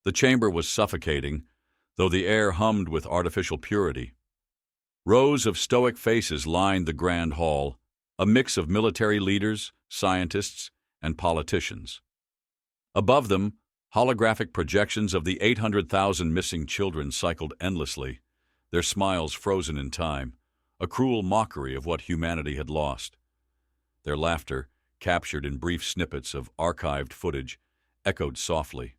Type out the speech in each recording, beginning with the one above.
The chamber was suffocating, though the air hummed with artificial purity. Rows of stoic faces lined the grand hall, a mix of military leaders, scientists, and politicians. Above them, holographic projections of the 800,000 missing children cycled endlessly, their smiles frozen in time, a cruel mockery of what humanity had lost. Their laughter, captured in brief snippets of archived footage, echoed softly,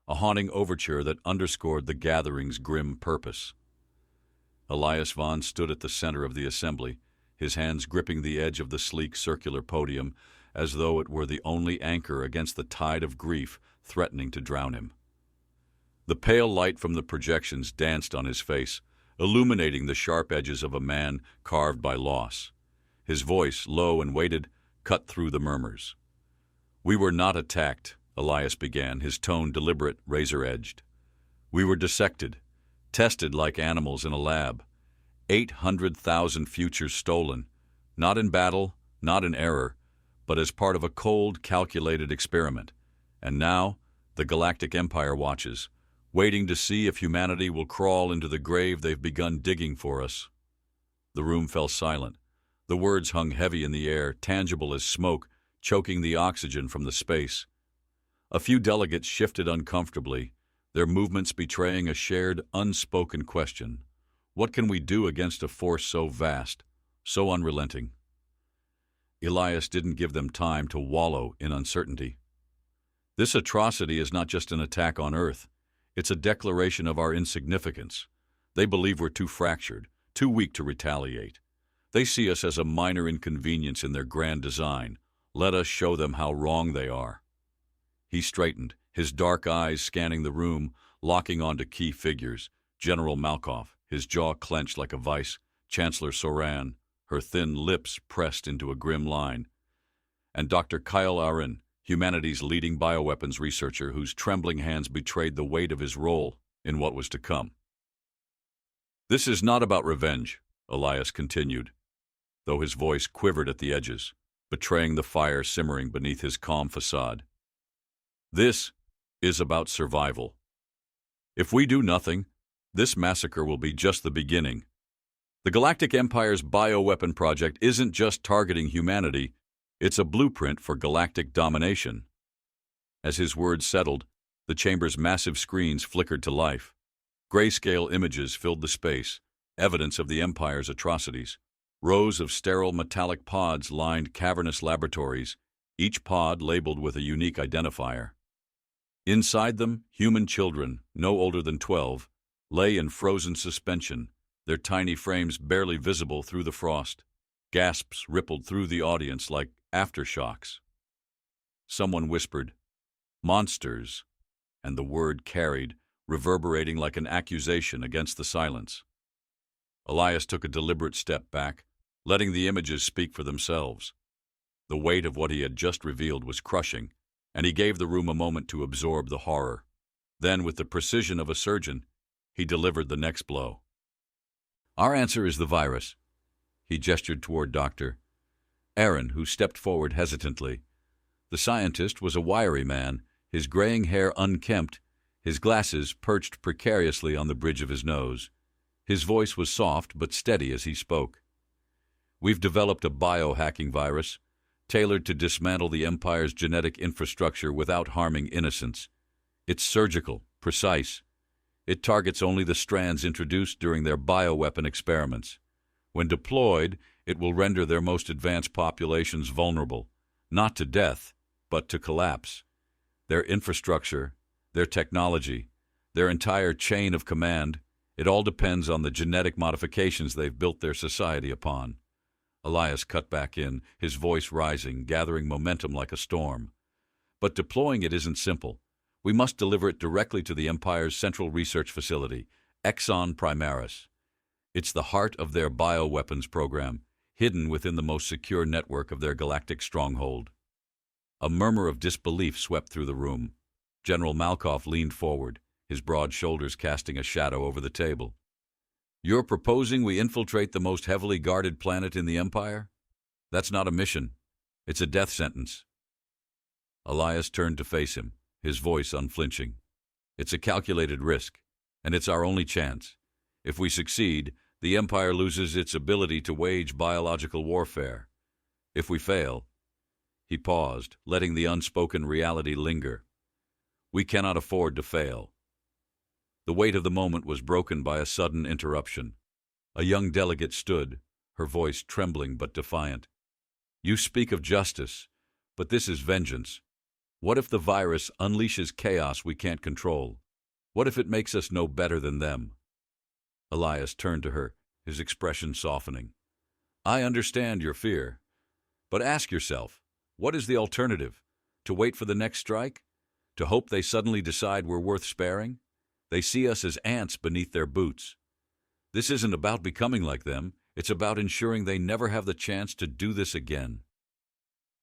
a haunting overture that underscored the gathering's grim purpose. Elias Vaughn stood at the center of the assembly, his hands gripping the edge of the sleek circular podium as though it were the only anchor against the tide of grief threatening to drown him. The pale light from the projections danced on his face, illuminating the sharp edges of a man carved by loss. His voice, low and weighted, cut through the murmurs. "We were not attacked," Elias began, his tone deliberate, razor-edged. "We were dissected, tested like animals in a lab. 800,000 futures stolen, not in battle, not in error, but as part of a cold, calculated experiment. And now, the Galactic Empire watches, waiting to see if humanity will crawl into the grave they've begun digging for us." The room fell silent. The words hung heavy in the air, tangible as smoke, choking the oxygen from the space. A few delegates shifted uncomfortably, their movements betraying a shared, unspoken question. What can we do against a force so vast, so unrelenting? Elias didn't give them time to wallow in uncertainty. "This atrocity is not just an attack on Earth. It's a declaration of our insignificance. They believe we're too fractured, too weak to retaliate. They see us as a minor inconvenience in their grand design. Let us show them how wrong they are." He straightened, his dark eyes scanning the room, locking onto key figures. General Malkoff, his jaw clenched like a vice, Chancellor Soran, her thin lips pressed into a grim line, and Dr. Kyle Arin, humanity's leading bioweapons researcher whose trembling hands betrayed the weight of his role in what was to come. "This is not about revenge," Elias continued, though his voice quivered at the edges, betraying the fire simmering beneath his calm facade. "This is about survival. If we do nothing, this massacre will be just the beginning. The Galactic Empire's bioweapon project isn't just targeting humanity, it's a blueprint for galactic domination." As his words settled, the chamber's massive screens flickered to life. Grayscale images filled the space, evidence of the Empire's atrocities. Rows of sterile metallic pods lined cavernous laboratories, each pod labeled with a unique identifier. Inside them, human children, no older than 12, lay in frozen suspension, their tiny frames barely visible through the frost. Gasps rippled through the audience like aftershocks. Someone whispered, "Monsters," and the word carried, reverberating like an accusation against the silence. Elias took a deliberate step back, letting the images speak for themselves. The weight of what he had just revealed was crushing, and he gave the room a moment to absorb the horror. Then, with the precision of a surgeon, he delivered the next blow. "Our answer is the virus." He gestured toward Dr. Aaron, who stepped forward hesitantly. The scientist was a wiry man, his graying hair unkempt, his glasses perched precariously on the bridge of his nose. His voice was soft but steady as he spoke. "We've developed a biohacking virus, tailored to dismantle the Empire's genetic infrastructure without harming innocents. It's surgical, precise. It targets only the strands introduced during their bioweapon experiments. When deployed, it will render their most advanced populations vulnerable, not to death, but to collapse. Their infrastructure, their technology, their entire chain of command, it all depends on the genetic modifications they've built their society upon." Elias cut back in, his voice rising, gathering momentum like a storm. "But deploying it isn't simple. We must deliver it directly to the Empire's central research facility, Exon Primaris. It's the heart of their bioweapons program, hidden within the most secure network of their galactic stronghold." A murmur of disbelief swept through the room. General Malkoff leaned forward, his broad shoulders casting a shadow over the table. "You're proposing we infiltrate the most heavily guarded planet in the Empire? That's not a mission. It's a death sentence." Elias turned to face him, his voice unflinching. It's a calculated risk, and it's our only chance. If we succeed, the Empire loses its ability to wage biological warfare. If we fail—" He paused, letting the unspoken reality linger. "We cannot afford to fail." The weight of the moment was broken by a sudden interruption. A young delegate stood, her voice trembling but defiant. "You speak of justice, but this is vengeance. What if the virus unleashes chaos we can't control? What if it makes us no better than them?" Elias turned to her, his expression softening. "I understand your fear. But ask yourself, what is the alternative? To wait for the next strike? To hope they suddenly decide we're worth sparing? They see us as ants beneath their boots. This isn't about becoming like them. It's about ensuring they never have the chance to do this again."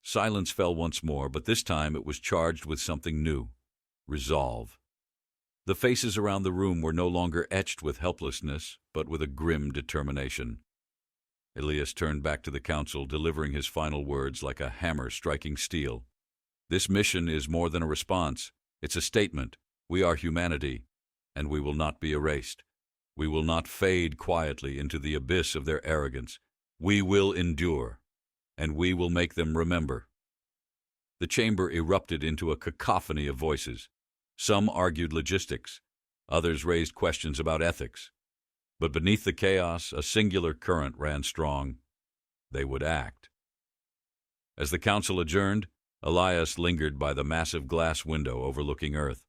Silence fell once more, but this time it was charged with something new: resolve. The faces around the room were no longer etched with helplessness, but with a grim determination. Elias turned back to the council, delivering his final words like a hammer striking steel. "This mission is more than a response. It's a statement. We are humanity, and we will not be erased. We will not fade quietly into the abyss of their arrogance. We will endure, and we will make them remember." The chamber erupted into a cacophony of voices. Some argued logistics, others raised questions about ethics. But beneath the chaos, a singular current ran strong. They would act. As the council adjourned, Elias lingered by the massive glass window overlooking Earth.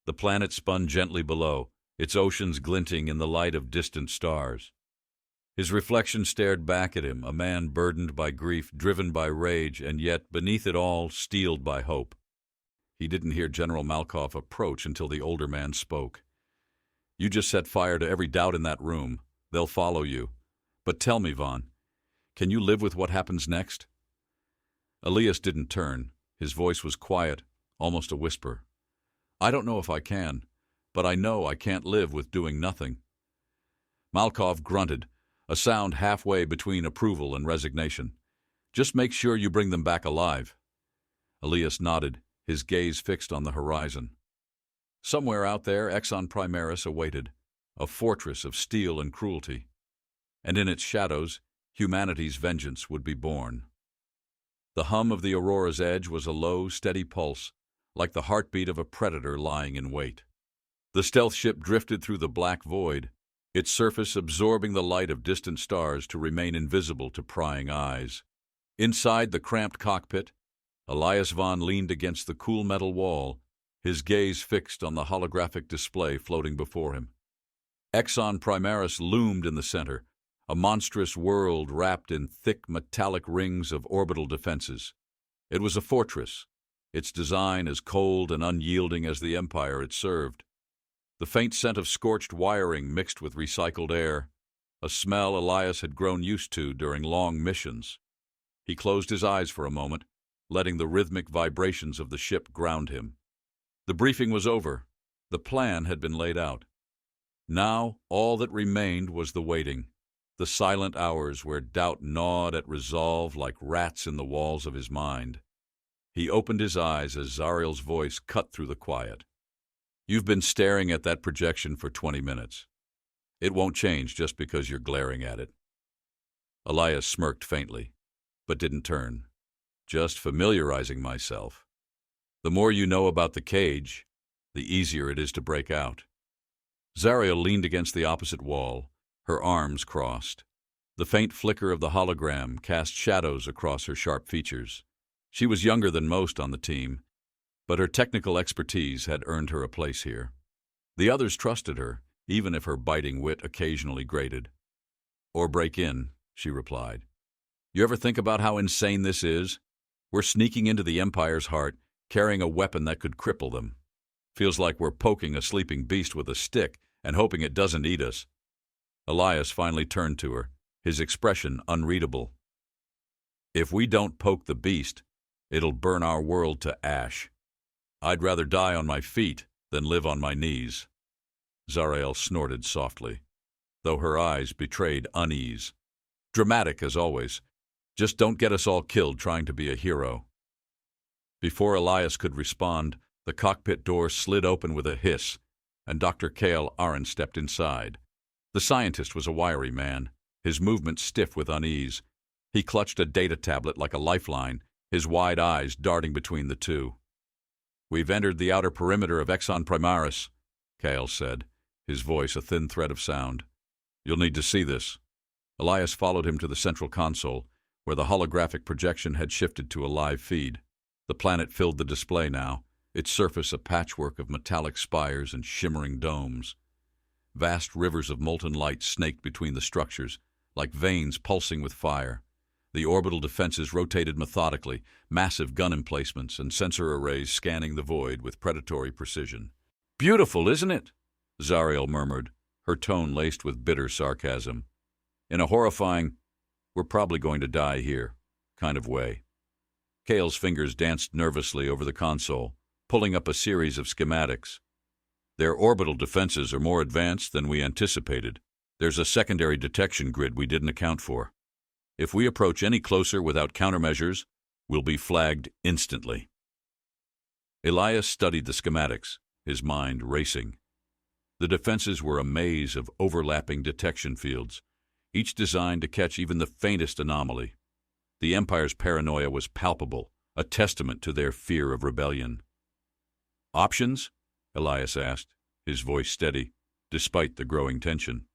The planet spun gently below, its oceans glinting in the light of distant stars. His reflection stared back at him, a man burdened by grief, driven by rage, and yet, beneath it all, steeled by hope. He didn't hear General Malkov approach until the older man spoke. "You just set fire to every doubt in that room. They'll follow you. But tell me, Vaughn, can you live with what happens next?" Elias didn't turn. His voice was quiet, almost a whisper. "I don't know if I can, but I know I can't live with doing nothing." Malkov grunted, a sound halfway between approval and resignation. "Just make sure you bring them back alive." Elias nodded, his gaze fixed on the horizon. Somewhere out there, Exon Primaris awaited, a fortress of steel and cruelty. And in its shadows, humanity's vengeance would be born. The hum of the Aurora's edge was a low, steady pulse, like the heartbeat of a predator lying in wait. The stealth ship drifted through the black void, its surface absorbing the light of distant stars to remain invisible to prying eyes. Inside the cramped cockpit, Elias Vaughn leaned against the cool metal wall, his gaze fixed on the holographic display floating before him. Exon Primaris loomed in the center, a monstrous world wrapped in thick metallic rings of orbital defenses. It was a fortress, its design as cold and unyielding as the empire it served. The faint scent of scorched wiring mixed with recycled air, a smell Elias had grown used to during long missions. He closed his eyes for a moment, letting the rhythmic vibrations of the ship ground him. The briefing was over. The plan had been laid out. Now all that remained was the waiting, the silent hours where doubt gnawed at resolve like rats in the walls of his mind. He opened his eyes as Zariel's voice cut through the quiet. "You've been staring at that projection for 20 minutes. It won't change just because you're glaring at it." Elias smirked faintly, but didn't turn. "Just familiarizing myself. The more you know about the cage, the easier it is to break out." Zariel leaned against the opposite wall, her arms crossed. The faint flicker of the hologram cast shadows across her sharp features. She was younger than most on the team, but her technical expertise had earned her a place here. The others trusted her, even if her biting wit occasionally grated. "Or break in," she replied. "You ever think about how insane this is? We're sneaking into the Empire's heart, carrying a weapon that could cripple them. Feels like we're poking a sleeping beast with a stick and hoping it doesn't eat us." Elias finally turned to her, his expression unreadable. "If we don't poke the beast, it'll burn our world to ash. I'd rather die on my feet than live on my knees." Zariel snorted softly, though her eyes betrayed unease. "Dramatic as always. Just don't get us all killed trying to be a hero." Before Elias could respond, the cockpit door slid open with a hiss, and Dr. Kale Aron stepped inside. The scientist was a wiry man, his movements stiff with unease. He clutched a data tablet like a lifeline, his wide eyes darting between the two. "We've entered the outer perimeter of Exon Primaris," Kale said, his voice a thin thread of sound. "You'll need to see this." Elias followed him to the central console, where the holographic projection had shifted to a live feed. The planet filled the display now, its surface a patchwork of metallic spires and shimmering domes. Vast rivers of molten light snaked between the structures, like veins pulsing with fire. The orbital defenses rotated methodically, massive gun emplacements and sensor arrays scanning the void with predatory precision. "Beautiful, isn't it?" Zariel murmured, her tone laced with bitter sarcasm. In a horrifying, "we're probably going to die here" kind of way. Kale's fingers danced nervously over the console, pulling up a series of schematics. "Their orbital defenses are more advanced than we anticipated. There's a secondary detection grid we didn't account for. If we approach any closer without countermeasures, we'll be flagged instantly." Elias studied the schematics, his mind racing. The defenses were a maze of overlapping detection fields, each designed to catch even the faintest anomaly. The Empire's paranoia was palpable, a testament to their fear of rebellion. "Options?" Elias asked, his voice steady, despite the growing tension.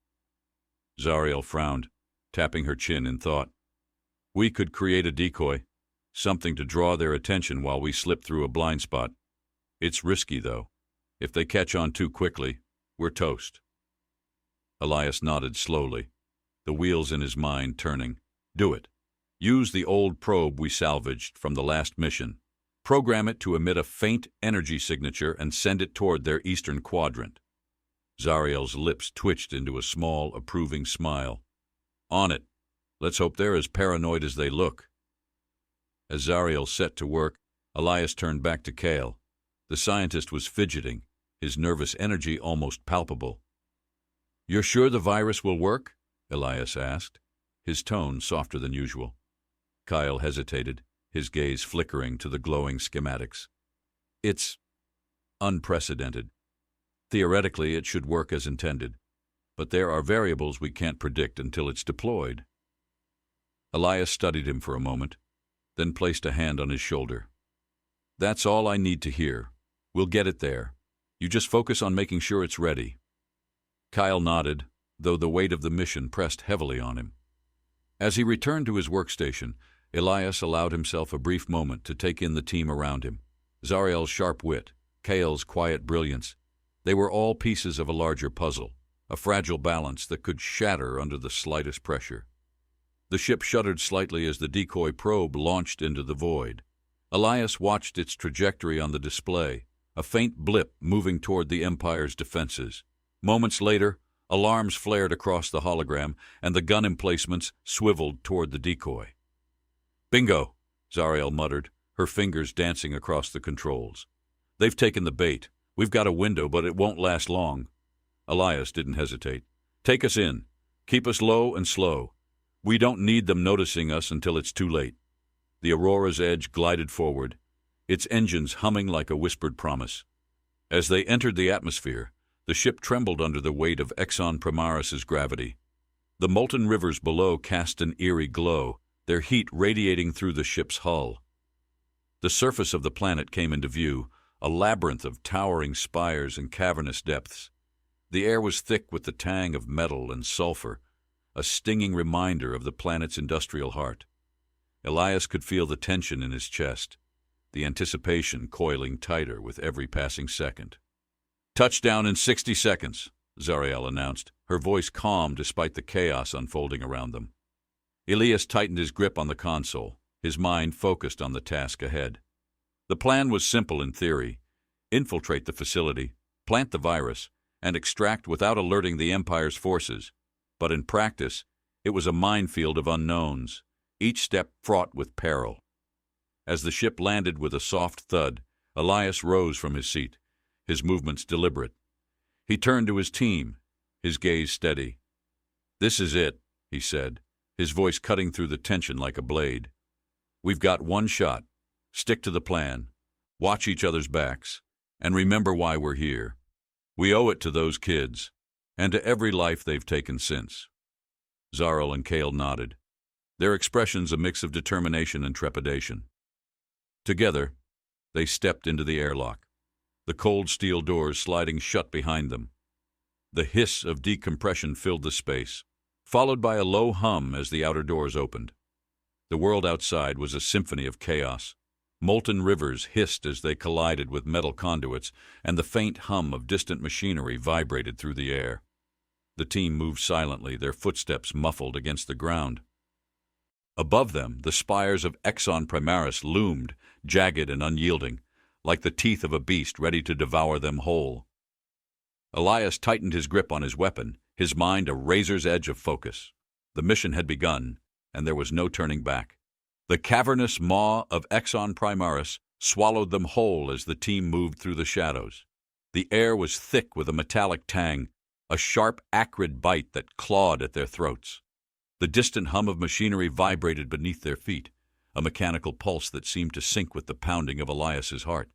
Zariel frowned, tapping her chin in thought. "We could create a decoy, something to draw their attention while we slip through a blind spot. It's risky, though. If they catch on too quickly, we're toast." Elias nodded slowly, the wheels in his mind turning. "Do it. Use the old probe we salvaged from the last mission. Program it to emit a faint energy signature and send it toward their eastern quadrant." Zariel's lips twitched into a small, approving smile. "On it. Let's hope they're as paranoid as they look." As Zariel set to work, Elias turned back to Kale. The scientist was fidgeting, his nervous energy almost palpable. "You're sure the virus will work?" Elias asked, his tone softer than usual. Kyle hesitated, his gaze flickering to the glowing schematics. "It's unprecedented. Theoretically, it should work as intended, but there are variables we can't predict until it's deployed." Elias studied him for a moment, then placed a hand on his shoulder. "That's all I need to hear. We'll get it there. You just focus on making sure it's ready." Kyle nodded, though the weight of the mission pressed heavily on him. As he returned to his workstation, Elias allowed himself a brief moment to take in the team around him. Zariel's sharp wit, Kale's quiet brilliance. They were all pieces of a larger puzzle, a fragile balance that could shatter under the slightest pressure. The ship shuddered slightly as the decoy probe launched into the void. Elias watched its trajectory on the display, a faint blip moving toward the Empire's defenses. Moments later, alarms flared across the hologram, and the gun emplacements swiveled toward the decoy. "Bingo," Zariel muttered, her fingers dancing across the controls. "They've taken the bait. We've got a window, but it won't last long." Elias didn't hesitate. "Take us in. Keep us low and slow. We don't need them noticing us until it's too late." The Aurora's edge glided forward, its engines humming like a whispered promise. As they entered the atmosphere, the ship trembled under the weight of Exon Primaris's gravity. The molten rivers below cast an eerie glow, their heat radiating through the ship's hull. The surface of the planet came into view, a labyrinth of towering spires and cavernous depths. The air was thick with the tang of metal and sulfur, a stinging reminder of the planet's industrial heart. Elias could feel the tension in his chest, the anticipation coiling tighter with every passing second. "Touchdown in 60 seconds, Zariel announced, her voice calm despite the chaos unfolding around them. Elias tightened his grip on the console, his mind focused on the task ahead. The plan was simple in theory: infiltrate the facility, plant the virus, and extract without alerting the Empire's forces. But in practice, it was a minefield of unknowns, each step fraught with peril. As the ship landed with a soft thud, Elias rose from his seat, his movements deliberate. He turned to his team, his gaze steady. "This is it," he said, his voice cutting through the tension like a blade. "We've got one shot. Stick to the plan, watch each other's backs, and remember why we're here. We owe it to those kids, and to every life they've taken since. Zariel and Kale nodded, their expressions a mix of determination and trepidation. Together, they stepped into the airlock, the cold steel doors sliding shut behind them. The hiss of decompression filled the space, followed by a low hum as the outer doors opened. The world outside was a symphony of chaos. Molten rivers hissed as they collided with metal conduits, and the faint hum of distant machinery vibrated through the air. The team moved silently, their footsteps muffled against the ground. Above them, the spires of Exon Primaris loomed, jagged and unyielding, like the teeth of a beast ready to devour them whole. Elias tightened his grip on his weapon, his mind a razor's edge of focus. The mission had begun, and there was no turning back. The cavernous maw of Exon Primaris swallowed them whole as the team moved through the shadows. The air was thick with a metallic tang, a sharp, acrid bite that clawed at their throats. The distant hum of machinery vibrated beneath their feet, a mechanical pulse that seemed to sync with the pounding of Elias's heart.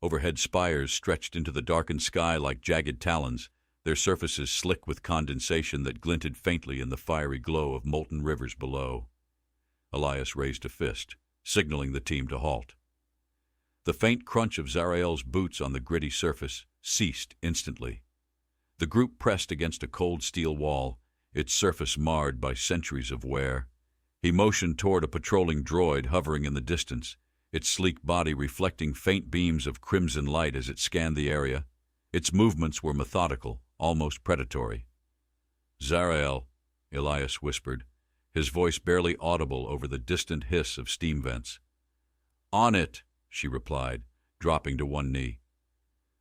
Overhead spires stretched into the darkened sky like jagged talons, their surfaces slick with condensation that glinted faintly in the fiery glow of molten rivers below. Elias raised a fist, signaling the team to halt. The faint crunch of Zariel's boots on the gritty surface ceased instantly. The group pressed against a cold steel wall, its surface marred by centuries of wear. He motioned toward a patrolling droid hovering in the distance, its sleek body reflecting faint beams of crimson light as it scanned the area. Its movements were methodical, almost predatory. "Zariel," Elias whispered, his voice barely audible over the distant hiss of steam vents. "On it," she replied, dropping to one knee.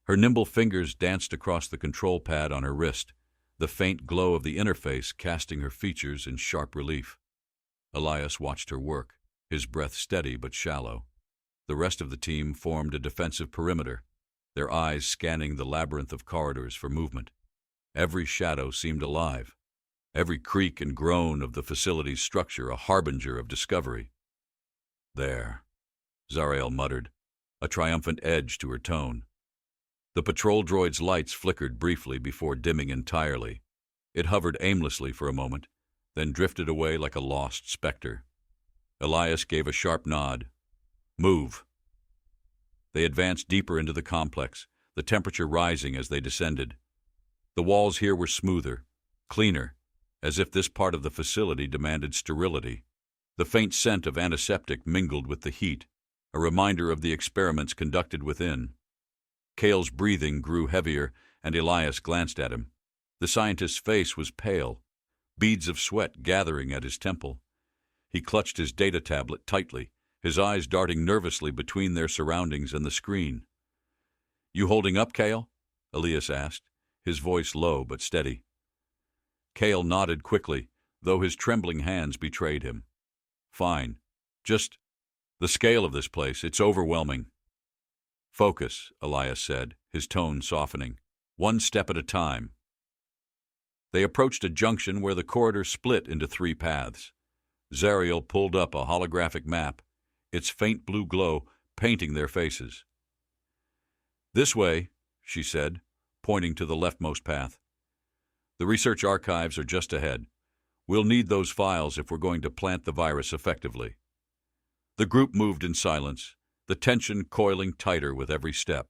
Her nimble fingers danced across the control pad on her wrist, the faint glow of the interface casting her features in sharp relief. Elias watched her work, his breath steady but shallow. The rest of the team formed a defensive perimeter, their eyes scanning the labyrinth of corridors for movement. Every shadow seemed alive, every creak and groan of the facility's structure a harbinger of discovery. "There," Zariel muttered, a triumphant edge to her tone. The patrol droid's lights flickered briefly before dimming entirely. It hovered aimlessly for a moment, then drifted away like a lost specter. Elias gave a sharp nod. "Move." They advanced deeper into the complex, the temperature rising as they descended. The walls here were smoother, cleaner, as if this part of the facility demanded sterility. The faint scent of antiseptic mingled with the heat, a reminder of the experiments conducted within. Kale's breathing grew heavier, and Elias glanced at him. The scientist's face was pale, beads of sweat gathering at his temple. He clutched his data tablet tightly, his eyes darting nervously between their surroundings and the screen. "You holding up, Kale?" Elias asked, his voice low but steady. Kale nodded quickly, though his trembling hands betrayed him. "Fine. Just the scale of this place, it's overwhelming." "Focus," Elias said, his tone softening. "One step at a time." They approached a junction where the corridor split into three paths. Zariel pulled up a holographic map, its faint blue glow painting their faces. "This way," she said, pointing to the leftmost path. "The research archives are just ahead. We'll need those files if we're going to plant the virus effectively." The group moved in silence, the tension coiling tighter with every step.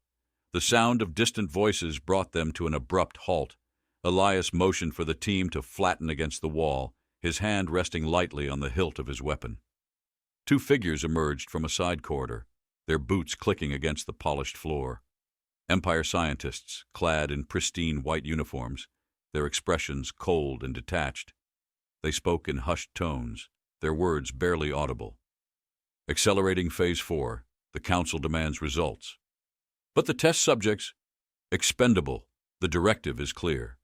The sound of distant voices brought them to an abrupt halt. Elias motioned for the team to flatten against the wall, his hand resting lightly on the hilt of his weapon. Two figures emerged from a side corridor, their boots clicking against the polished floor. Empire scientists, clad in pristine white uniforms, their expressions cold and detached. They spoke in hushed tones, their words barely audible. "Accelerating Phase 4. The Council demands results. But the test subjects, expendable. The directive is clear.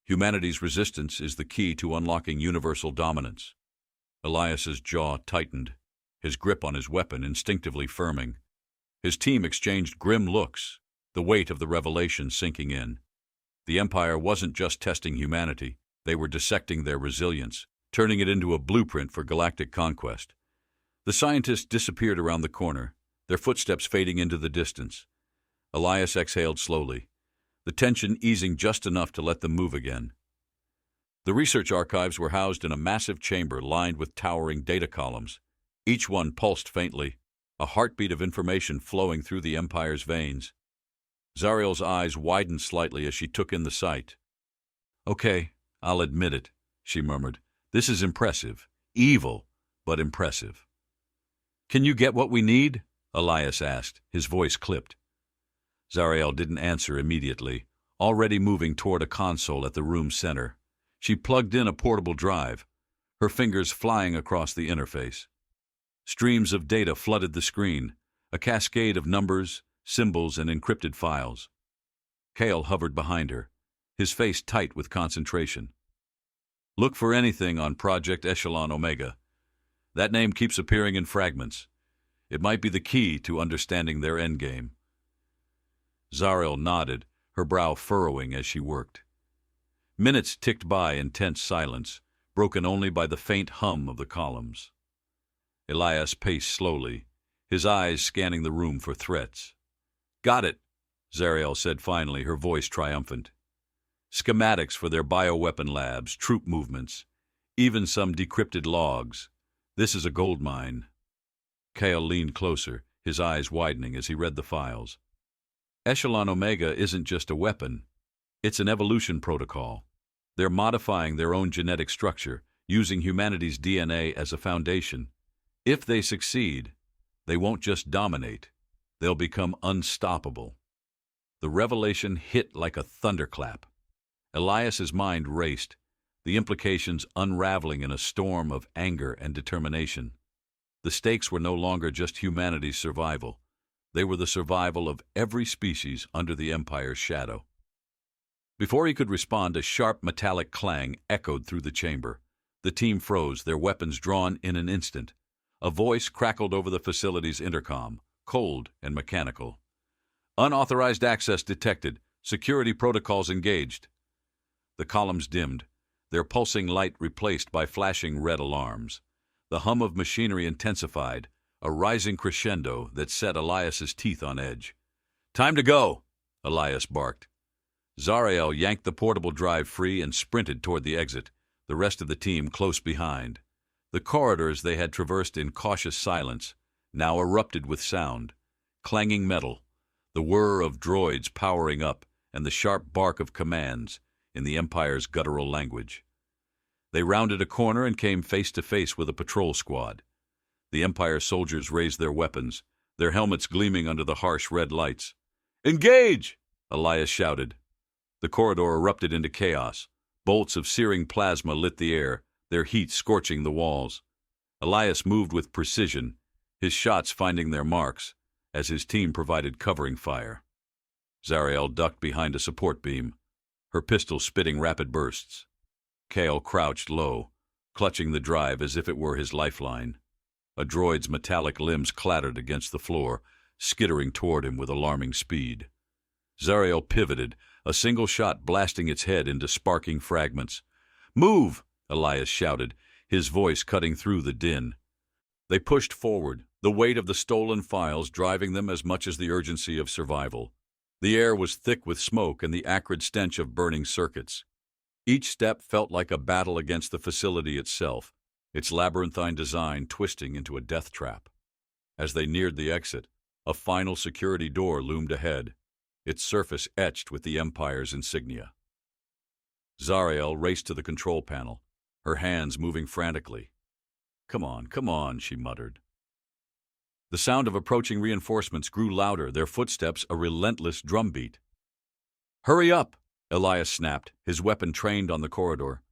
Humanity's resistance is the key to unlocking universal dominance." Elias's jaw tightened, his grip on his weapon instinctively firming. His team exchanged grim looks, the weight of the revelation sinking in. The Empire wasn't just testing humanity, they were dissecting their resilience, turning it into a blueprint for galactic conquest. The scientists disappeared around the corner, their footsteps fading into the distance. Elias exhaled slowly, the tension easing just enough to let them move again. The research archives were housed in a massive chamber lined with towering data columns. Each one pulsed faintly, a heartbeat of information flowing through the Empire's veins. Zariel's eyes widened slightly as she took in the sight. "Okay, I'll admit it," she murmured. "This is impressive. Evil, but impressive." "Can you get what we need?" Elias asked, his voice clipped. Zariel didn't answer immediately, already moving toward a console at the room's center. She plugged in a portable drive, her fingers flying across the interface. Streams of data flooded the screen, a cascade of numbers, symbols, and encrypted files. Kale hovered behind her, his face tight with concentration. "Look for anything on Project Echelon Omega. That name keeps appearing in fragments. It might be the key to understanding their endgame." Zariel nodded, her brow furrowing as she worked. Minutes ticked by in tense silence, broken only by the faint hum of the columns. Elias paced slowly, his eyes scanning the room for threats. "Got it," Zariel said finally, her voice triumphant. "Schematics for their bioweapon labs, troop movements, even some decrypted logs. This is a gold mine." Kale leaned closer, his eyes widening as he read the files. "Echelon Omega isn't just a weapon. It's an evolution protocol. They're modifying their own genetic structure, using humanity's DNA as a foundation. If they succeed, they won't just dominate. They'll become unstoppable." The revelation hit like a thunderclap. Elias's mind raced, the implications unraveling in a storm of anger and determination. The stakes were no longer just humanity's survival. They were the survival of every species under the Empire's shadow. Before he could respond, a sharp metallic clang echoed through the chamber. The team froze, their weapons drawn in an instant. A voice crackled over the facility's intercom, cold and mechanical. "Unauthorized access detected. Security protocols engaged." The columns dimmed, their pulsing light replaced by flashing red alarms. The hum of machinery intensified, a rising crescendo that set Elias's teeth on edge. "Time to go," Elias barked. Zariel yanked the portable drive free and sprinted toward the exit, the rest of the team close behind. The corridors they had traversed in cautious silence now erupted with sound, clanging metal, the whir of droids powering up, and the sharp bark of commands in the Empire's guttural language. They rounded a corner and came face to face with a patrol squad. The Empire soldiers raised their weapons, their helmets gleaming under the harsh red lights. "Engage!" Elias shouted. The corridor erupted into chaos. Bolts of searing plasma lit the air, their heat scorching the walls. Elias moved with precision, his shots finding their marks, as his team provided covering fire. Zariel ducked behind a support beam, her pistol spitting rapid bursts. Kale crouched low, clutching the drive as if it were his lifeline. A droid's metallic limbs clattered against the floor, skittering toward him with alarming speed. Zariel pivoted, a single shot blasting its head into sparking fragments. "Move!" Elias shouted, his voice cutting through the din. They pushed forward, the weight of the stolen files driving them as much as the urgency of survival. The air was thick with smoke and the acrid stench of burning circuits. Each step felt like a battle against the facility itself, its labyrinthine design twisting into a death trap. As they neared the exit, a final security door loomed ahead, its surface etched with the Empire's insignia. Zariel raced to the control panel, her hands moving frantically. Come on," she muttered. The sound of approaching reinforcements grew louder, their footsteps a relentless drumbeat. "Hurry up!" Elias snapped, his weapon trained on the corridor.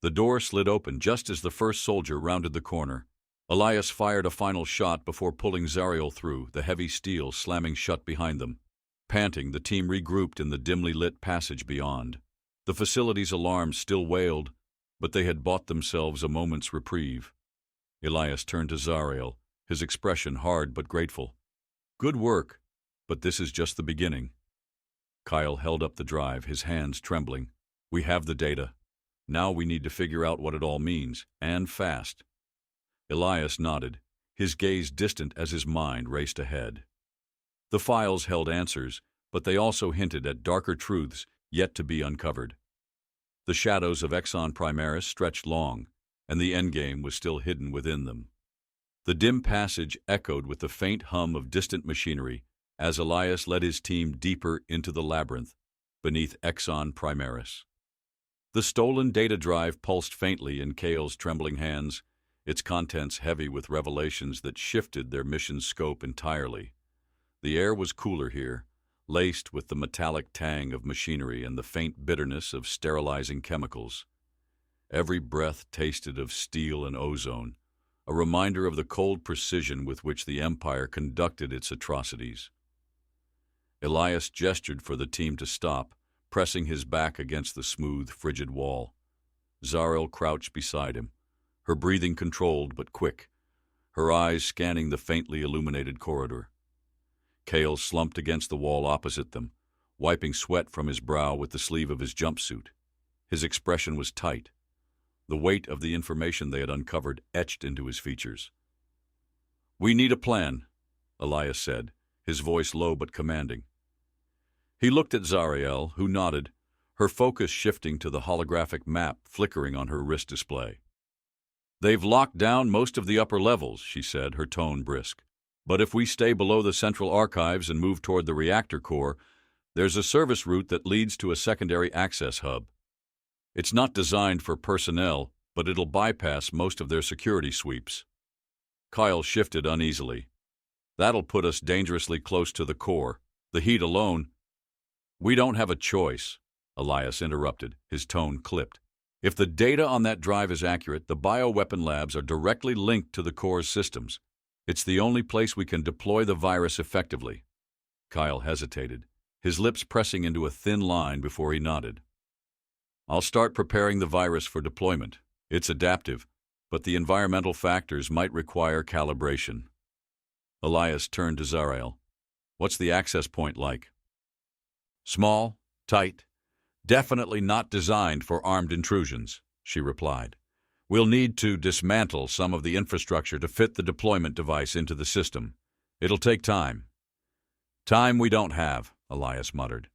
The door slid open just as the first soldier rounded the corner. Elias fired a final shot before pulling Zariel through, the heavy steel slamming shut behind them. Panting, the team regrouped in the dimly lit passage beyond. The facility's alarms still wailed, but they had bought themselves a moment's reprieve. Elias turned to Zariel, his expression hard but grateful. "Good work, but this is just the beginning." Kyle held up the drive, his hands trembling. "We have the data. Now we need to figure out what it all means, and fast." Elias nodded, his gaze distant as his mind raced ahead. The files held answers, but they also hinted at darker truths yet to be uncovered. The shadows of Exon Primaris stretched long, and the endgame was still hidden within them. The dim passage echoed with the faint hum of distant machinery as Elias led his team deeper into the labyrinth beneath Exon Primaris. The stolen data drive pulsed faintly in Kale's trembling hands, its contents heavy with revelations that shifted their mission's scope entirely. The air was cooler here, laced with the metallic tang of machinery and the faint bitterness of sterilizing chemicals. Every breath tasted of steel and ozone, a reminder of the cold precision with which the Empire conducted its atrocities. Elias gestured for the team to stop, pressing his back against the smooth, frigid wall. Zariel crouched beside him, her breathing controlled but quick, her eyes scanning the faintly illuminated corridor. Kale slumped against the wall opposite them, wiping sweat from his brow with the sleeve of his jumpsuit. His expression was tight, the weight of the information they had uncovered etched into his features. "We need a plan," Elias said, his voice low but commanding. He looked at Zariel, who nodded, her focus shifting to the holographic map flickering on her wrist display. "They've locked down most of the upper levels," she said, her tone brisk. "But if we stay below the central archives and move toward the reactor core, there's a service route that leads to a secondary access hub. It's not designed for personnel, but it'll bypass most of their security sweeps." Kyle shifted uneasily. "That'll put us dangerously close to the core. The heat alone—" "We don't have a choice," Elias interrupted, his tone clipped. "If the data on that drive is accurate, the bioweapon labs are directly linked to the core's systems. It's the only place we can deploy the virus effectively." Kyle hesitated, his lips pressing into a thin line before he nodded. "I'll start preparing the virus for deployment. It's adaptive, but the environmental factors might require calibration." Elias turned to Zariel. "What's the access point like?" "Small, tight, definitely not designed for armed intrusions," she replied. "We'll need to dismantle some of the infrastructure to fit the deployment device into the system. It'll take time." "Time we don't have," Elias muttered.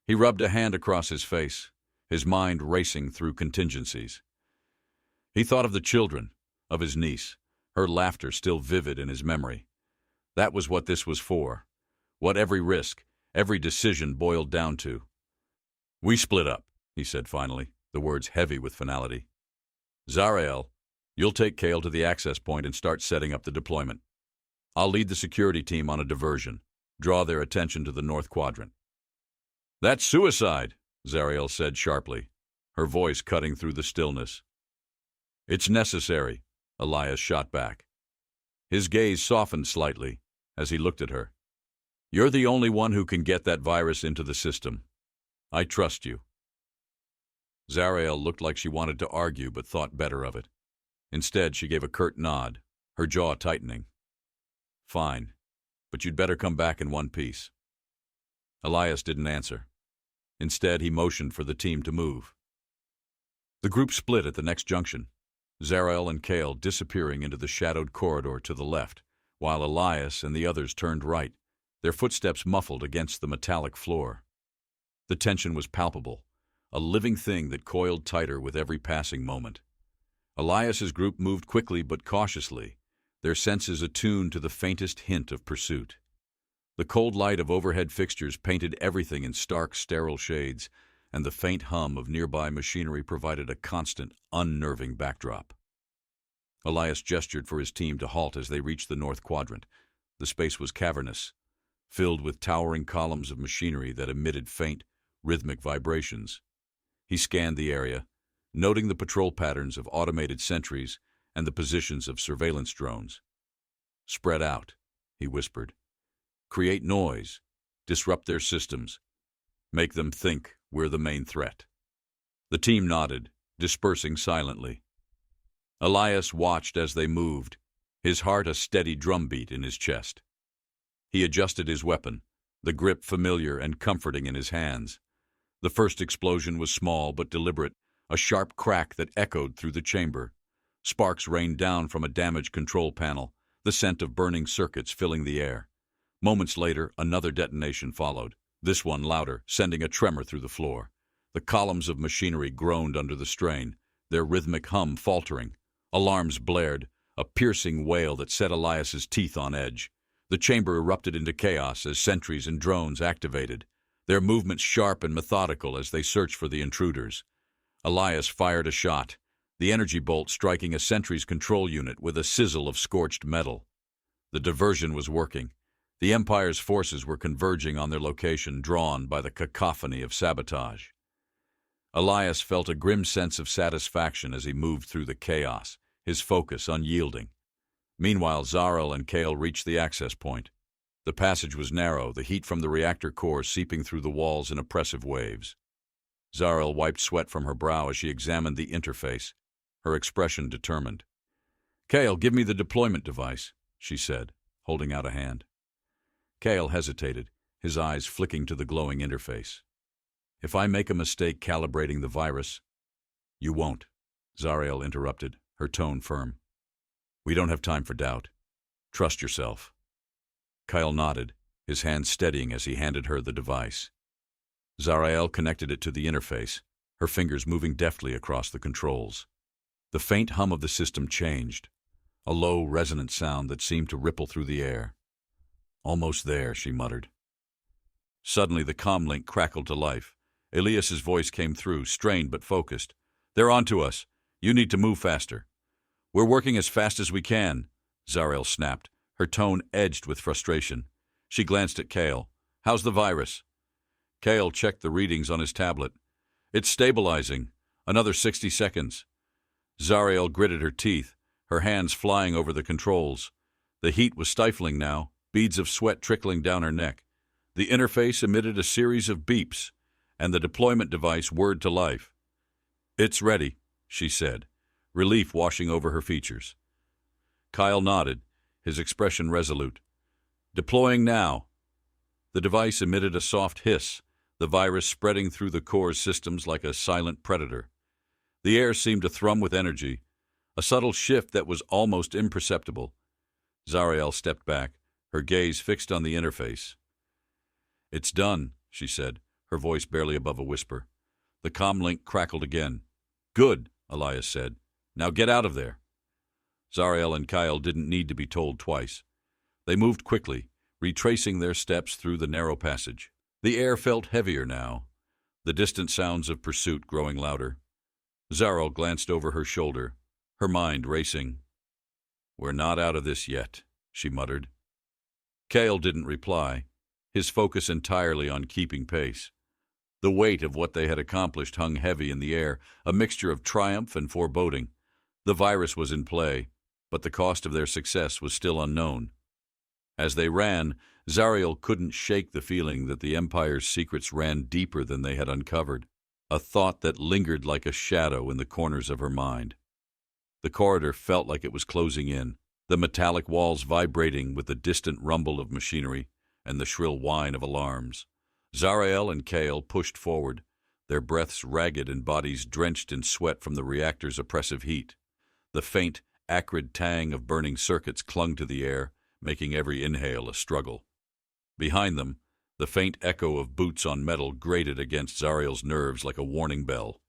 He rubbed a hand across his face, his mind racing through contingencies. He thought of the children, of his niece, her laughter still vivid in his memory. That was what this was for, what every risk, every decision boiled down to. "We split up," he said finally, the words heavy with finality. "Zariel, you'll take Kale to the access point and start setting up the deployment. I'll lead the security team on a diversion, draw their attention to the North Quadrant." "That's suicide," Zariel said sharply, her voice cutting through the stillness. "It's necessary," Elias shot back. His gaze softened slightly as he looked at her. "You're the only one who can get that virus into the system. I trust you." Zariel looked like she wanted to argue but thought better of it. Instead, she gave a curt nod, her jaw tightening. "Fine, but you'd better come back in one piece." Elias didn't answer. Instead, he motioned for the team to move. The group split at the next junction, Zariel and Kale disappearing into the shadowed corridor to the left, while Elias and the others turned right, their footsteps muffled against the metallic floor. The tension was palpable, a living thing that coiled tighter with every passing moment. Elias's group moved quickly but cautiously, their senses attuned to the faintest hint of pursuit. The cold light of overhead fixtures painted everything in stark, sterile shades, and the faint hum of nearby machinery provided a constant, unnerving backdrop. Elias gestured for his team to halt as they reached the North Quadrant. The space was cavernous, filled with towering columns of machinery that emitted faint, rhythmic vibrations. He scanned the area, noting the patrol patterns of automated sentries and the positions of surveillance drones. "Spread out," he whispered. "Create noise, disrupt their systems, make them think we're the main threat." The team nodded, dispersing silently. Elias watched as they moved, his heart a steady drumbeat in his chest. He adjusted his weapon, the grip familiar and comforting in his hands. The first explosion was small but deliberate, a sharp crack that echoed through the chamber. Sparks rained down from a damaged control panel, the scent of burning circuits filling the air. Moments later, another detonation followed, This one louder, sending a tremor through the floor. The columns of machinery groaned under the strain, their rhythmic hum faltering. Alarms blared, a piercing wail that set Elias's teeth on edge. The chamber erupted into chaos as sentries and drones activated, their movements sharp and methodical as they searched for the intruders. Elias fired a shot, the energy bolt striking a sentry's control unit with a sizzle of scorched metal. The diversion was working. The Empire's forces were converging on their location, drawn by the cacophony of sabotage. Elias felt a grim sense of satisfaction as he moved through the chaos, his focus unyielding. Meanwhile, Zarael and Kale reached the access point. The passage was narrow, the heat from the reactor core seeping through the walls in oppressive waves. Zarael wiped sweat from her brow as she examined the interface, her expression determined. "Kale, give me the deployment device," she said, holding out a hand. Kale hesitated, his eyes flicking to the glowing interface. "If I make a mistake calibrating the virus—" "You won't," Zarael interrupted, her tone firm. "We don't have time for doubt. Trust yourself." Kyle nodded, his hand steadying as he handed her the device. Zarael connected it to the interface, her fingers moving deftly across the controls. The faint hum of the system changed, a low, resonant sound that seemed to ripple through the air. "Almost there," she muttered. Suddenly the comlink crackled to life. Elias's voice came through, strained but focused. "They're on to us. You need to move faster." "We're working as fast as we can," Zarael snapped, her tone edged with frustration. She glanced at Kale. "How's the virus?" Kale checked the readings on his tablet. "It's stabilizing. Another 60 seconds. Zarael gritted her teeth, her hands flying over the controls. The heat was stifling now, beads of sweat trickling down her neck. The interface emitted a series of beeps, and the deployment device whirred to life. "It's ready," she said, relief washing over her features. Kyle nodded, his expression resolute. "Deploying now." The device emitted a soft hiss, the virus spreading through the core's systems like a silent predator. The air seemed to thrum with energy, a subtle shift that was almost imperceptible. Zarael stepped back, her gaze fixed on the interface. "It's done," she said, her voice barely above a whisper. The comlink crackled again. "Good," Elias said. "Now get out of there." Zarael and Kyle didn't need to be told twice. They moved quickly, retracing their steps through the narrow passage. The air felt heavier now, the distant sounds of pursuit growing louder. Zarael glanced over her shoulder, her mind racing. "We're not out of this yet," she muttered. Kale didn't reply, his focus entirely on keeping pace. The weight of what they had accomplished hung heavy in the air, a mixture of triumph and foreboding. The virus was in play, but the cost of their success was still unknown. As they ran, Zarael couldn't shake the feeling that the Empire's secrets ran deeper than they had uncovered, a thought that lingered like a shadow in the corners of her mind. The corridor felt like it was closing in, the metallic walls vibrating with the distant rumble of machinery and the shrill whine of alarms. Zarael and Kale pushed forward, their breaths ragged and bodies drenched in sweat from the reactor's oppressive heat. The faint, acrid tang of burning circuits clung to the air, making every inhale a struggle. Behind them, the faint echo of boots on metal grated against Zarael's nerves like a warning bell.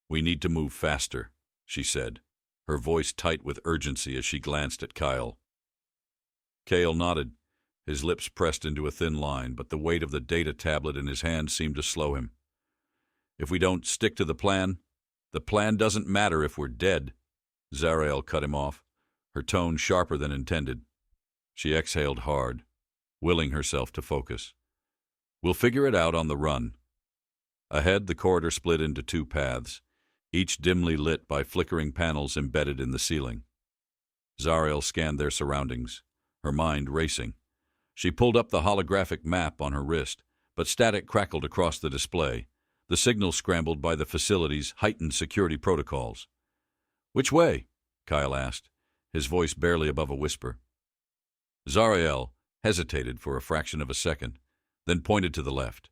"We need to move faster," she said, her voice tight with urgency as she glanced at Kyle. Kale nodded, his lips pressed into a thin line, but the weight of the data tablet in his hand seemed to slow him. "If we don't stick to the plan doesn't matter if we're dead," Zarael cut him off, her tone sharper than intended. She exhaled hard, willing herself to focus. "We'll figure it out on the run." Ahead, the corridor split into two paths, each dimly lit by flickering panels embedded in the ceiling. Zarael scanned their surroundings, her mind racing. She pulled up the holographic map on her wrist, but static crackled across the display, the signal scrambled by the facility's heightened security protocols. "Which way?" Kyle asked, his voice barely above a whisper. Zarael hesitated for a fraction of a second, then pointed to the left.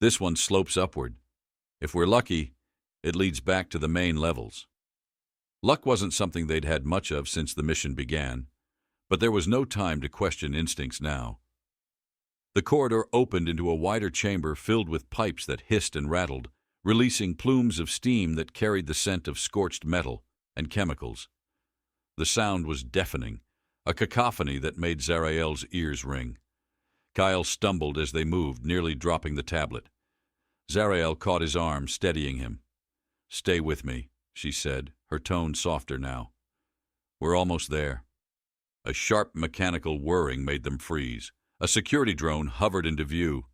"This one slopes upward. If we're lucky, it leads back to the main levels." Luck wasn't something they'd had much of since the mission began, but there was no time to question instincts now. The corridor opened into a wider chamber filled with pipes that hissed and rattled, releasing plumes of steam that carried the scent of scorched metal and chemicals. The sound was deafening, a cacophony that made Zarael's ears ring. Kyle stumbled as they moved, nearly dropping the tablet. Zarael caught his arm, steadying him. "Stay with me," she said, her tone softer now. "We're almost there." A sharp mechanical whirring made them freeze. A security drone hovered into view,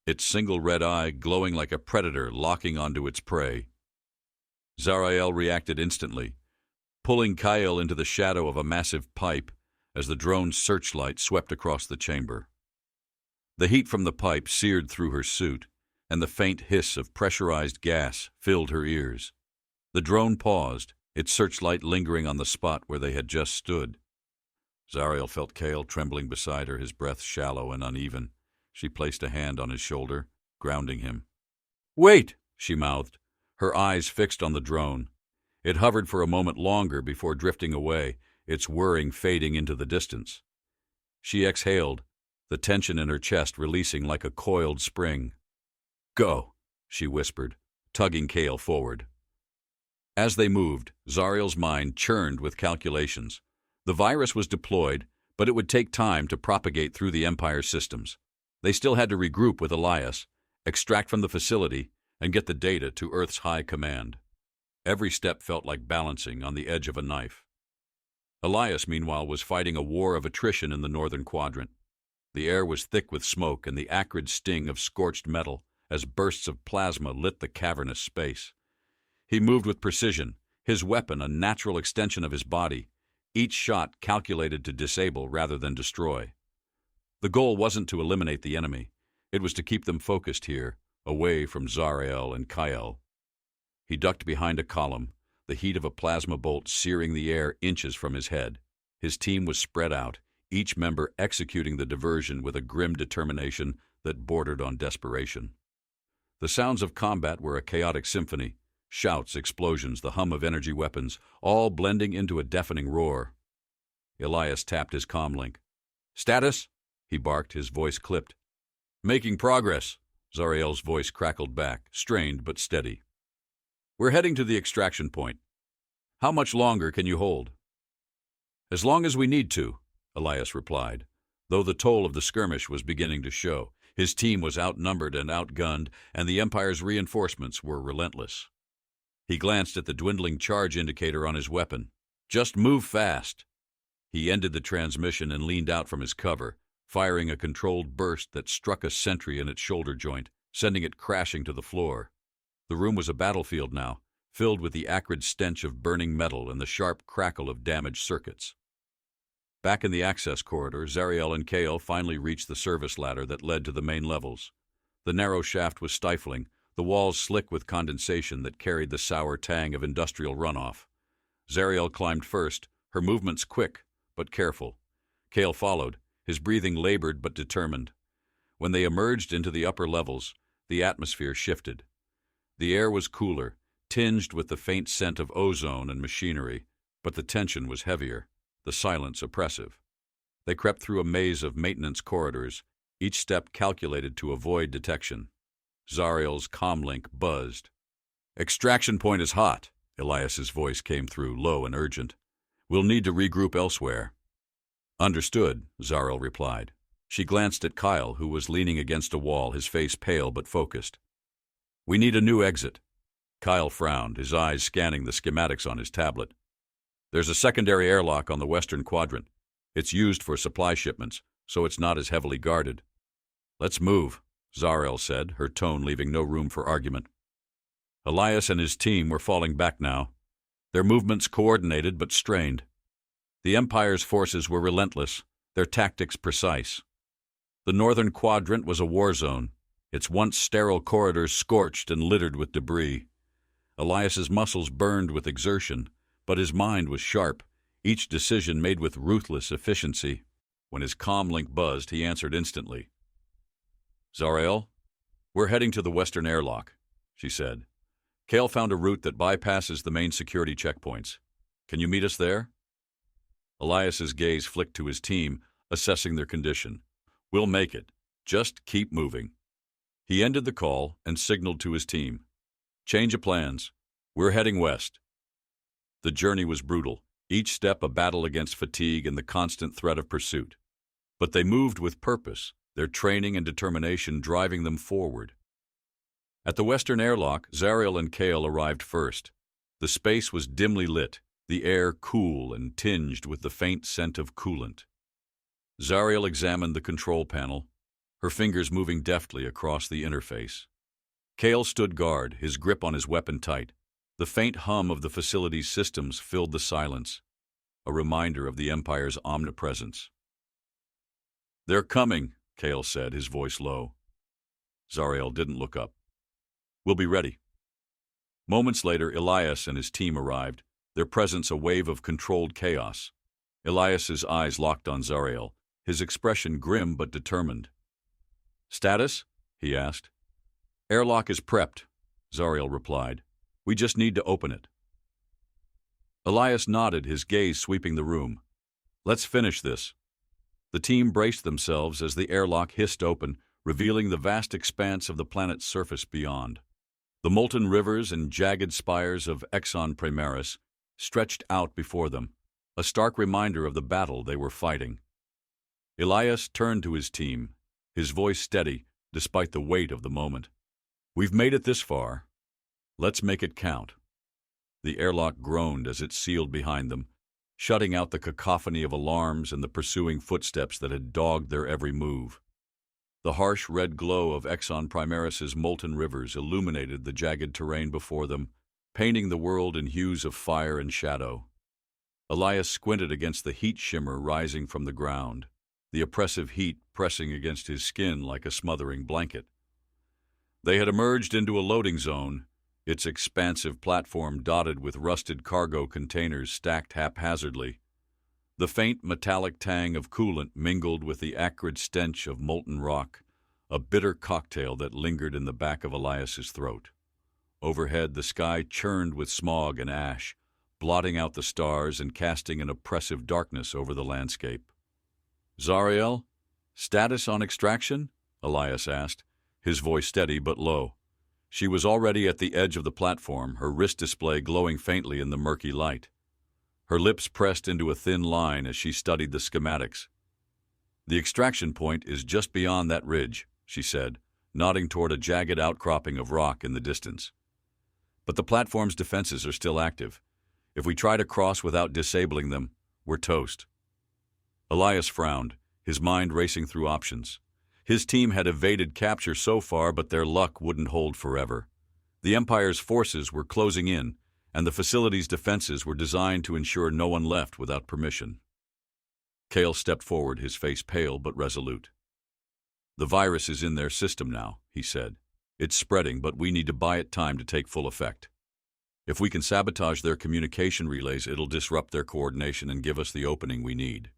its single red eye glowing like a predator locking onto its prey. Zarael reacted instantly, pulling Kyle into the shadow of a massive pipe as the drone's searchlight swept across the chamber. The heat from the pipe seared through her suit, and the faint hiss of pressurized gas filled her ears. The drone paused, its searchlight lingering on the spot where they had just stood. Zarael felt Kyle trembling beside her, his breath shallow and uneven. She placed a hand on his shoulder, grounding him. "Wait!" she mouthed, her eyes fixed on the drone. It hovered for a moment longer before drifting away, its whirring fading into the distance. She exhaled, the tension in her chest releasing like a coiled spring. "Go," she whispered, tugging Kyle forward. As they moved, Zarael's mind churned with calculations. The virus was deployed, but it would take time to propagate through the Empire's systems. They still had to regroup with Elias, extract from the facility, and get the data to Earth's high command. Every step felt like balancing on the edge of a knife. Elias, meanwhile, was fighting a war of attrition in the northern quadrant. The air was thick with smoke and the acrid sting of scorched metal as bursts of plasma lit the cavernous space. He moved with precision, his weapon a natural extension of his body, each shot calculated to disable rather than destroy. The goal wasn't to eliminate the enemy. It was to keep them focused here, away from Zarael and Kyle. He ducked behind a column, the heat of a plasma bolt searing the air inches from his head. His team was spread out, each member executing the diversion with a grim determination that bordered on desperation. The sounds of combat were a chaotic symphony. Shouts, explosions, the hum of energy weapons, all blending into a deafening roar. Elias tapped his comlink. "Status?" he barked, his voice clipped. "Making progress," Zarael's voice crackled back, strained but steady. "We're heading to the extraction point. How much longer can you hold?" "As long as we need to," Elias replied, though the toll of the skirmish was beginning to show. His team was outnumbered and outgunned, and the Empire's reinforcements were relentless. He glanced at the dwindling charge indicator on his weapon. "Just move fast." He ended the transmission and leaned out from his cover, firing a controlled burst that struck a sentry in its shoulder joint, sending it crashing to the floor. The room was a battlefield now, filled with the acrid stench of burning metal and the sharp crackle of damaged circuits. Back in the access corridor, Zarael and Kale finally reached the service ladder that led to the main levels. The narrow shaft was stifling, the walls slick with condensation that carried the sour tang of industrial runoff. Zarael climbed first, her movements quick but careful. Kale followed, his breathing labored but determined. When they emerged into the upper levels, the atmosphere shifted. The air was cooler, tinged with the faint scent of ozone and machinery, but the tension was heavier, the silence oppressive. They crept through a maze of maintenance corridors, each step calculated to avoid detection. Zarael's comlink buzzed. "Extraction point is hot," Elias's voice came through, low and urgent. "We'll need to regroup elsewhere." "Understood," Zarael replied. She glanced at Kyle, who was leaning against a wall, his face pale but focused. "We need a new exit." Kyle frowned, his eyes scanning the schematics on his tablet. "There's a secondary airlock on the western quadrant. It's used for supply shipments, so it's not as heavily guarded." "Let's move," Zarael said, her tone leaving no room for argument. Elias and his team were falling back now, their movements coordinated but strained. The Empire's forces were relentless, their tactics precise. The northern quadrant was a war zone, its once sterile corridors scorched and littered with debris. Elias's muscles burned with exertion, but his mind was sharp, each decision made with ruthless efficiency. When his comlink buzzed, he answered instantly. "Zarael, we're heading to the western airlock," she said. "Kale found a route that bypasses the main security checkpoints. Can you meet us there?" Elias's gaze flicked to his team, assessing their condition. "We'll make it," Just keep moving. He ended the call and signaled to his team. Change of plans. We're heading west. The journey was brutal, each step a battle against fatigue and the constant threat of pursuit. But they moved with purpose, their training and determination driving them forward. At the western airlock, Zariel and Kale arrived first. The space was dimly lit, the air cool and tinged with the faint scent of coolant. Zariel examined the control panel, her fingers moving deftly across the interface. Kale stood guard, his grip on his weapon tight. The faint hum of the facility's systems filled the silence, a reminder of the Empire's omnipresence. "They're coming," Kale said, his voice low. Zariel didn't look up. "We'll be ready." Moments later, Elias and his team arrived, their presence a wave of controlled chaos. Elias's eyes locked on Zariel, his expression grim but determined. "Status?" he asked. "Airlock is prepped," Zariel replied. "We just need to open it." Elias nodded, his gaze sweeping the room. "Let's finish this." The team braced themselves as the airlock hissed open, revealing the vast expanse of the planet's surface beyond. The molten rivers and jagged spires of Exon Primaris stretched out before them, a stark reminder of the battle they were fighting. Elias turned to his team, his voice steady despite the weight of the moment. "We've made it this far. Let's make it count." The airlock groaned as it sealed behind them, shutting out the cacophony of alarms and the pursuing footsteps that had dogged their every move. The harsh red glow of Exon Primaris's molten rivers illuminated the jagged terrain before them, painting the world in hues of fire and shadow. Elias squinted against the heat shimmer rising from the ground, the oppressive heat pressing against his skin like a smothering blanket. They had emerged into a loading zone, its expansive platform dotted with rusted cargo containers stacked haphazardly. The faint metallic tang of coolant mingled with the acrid stench of molten rock, a bitter cocktail that lingered in the back of Elias's throat. Overhead, the sky churned with smog and ash, blotting out the stars and casting an oppressive darkness over the landscape. "Zariel, status on extraction?" Elias asked, his voice steady but low. She was already at the edge of the platform, her wrist display glowing faintly in the murky light. Her lips pressed into a thin line as she studied the schematics. "The extraction point is just beyond that ridge," she said, nodding toward a jagged outcropping of rock in the distance. "But the platform's defenses are still active. If we try to cross without disabling them, we're toast." Elias frowned, his mind racing through options. His team had evaded capture so far, but their luck wouldn't hold forever. The Empire's forces were closing in, and the facility's defenses were designed to ensure no one left without permission. Kale stepped forward, his face pale but resolute. "The virus is in their system now," he said. "It's spreading, but we need to buy it time to take full effect. If we can sabotage their communication relays, it'll disrupt their coordination and give us the opening we need."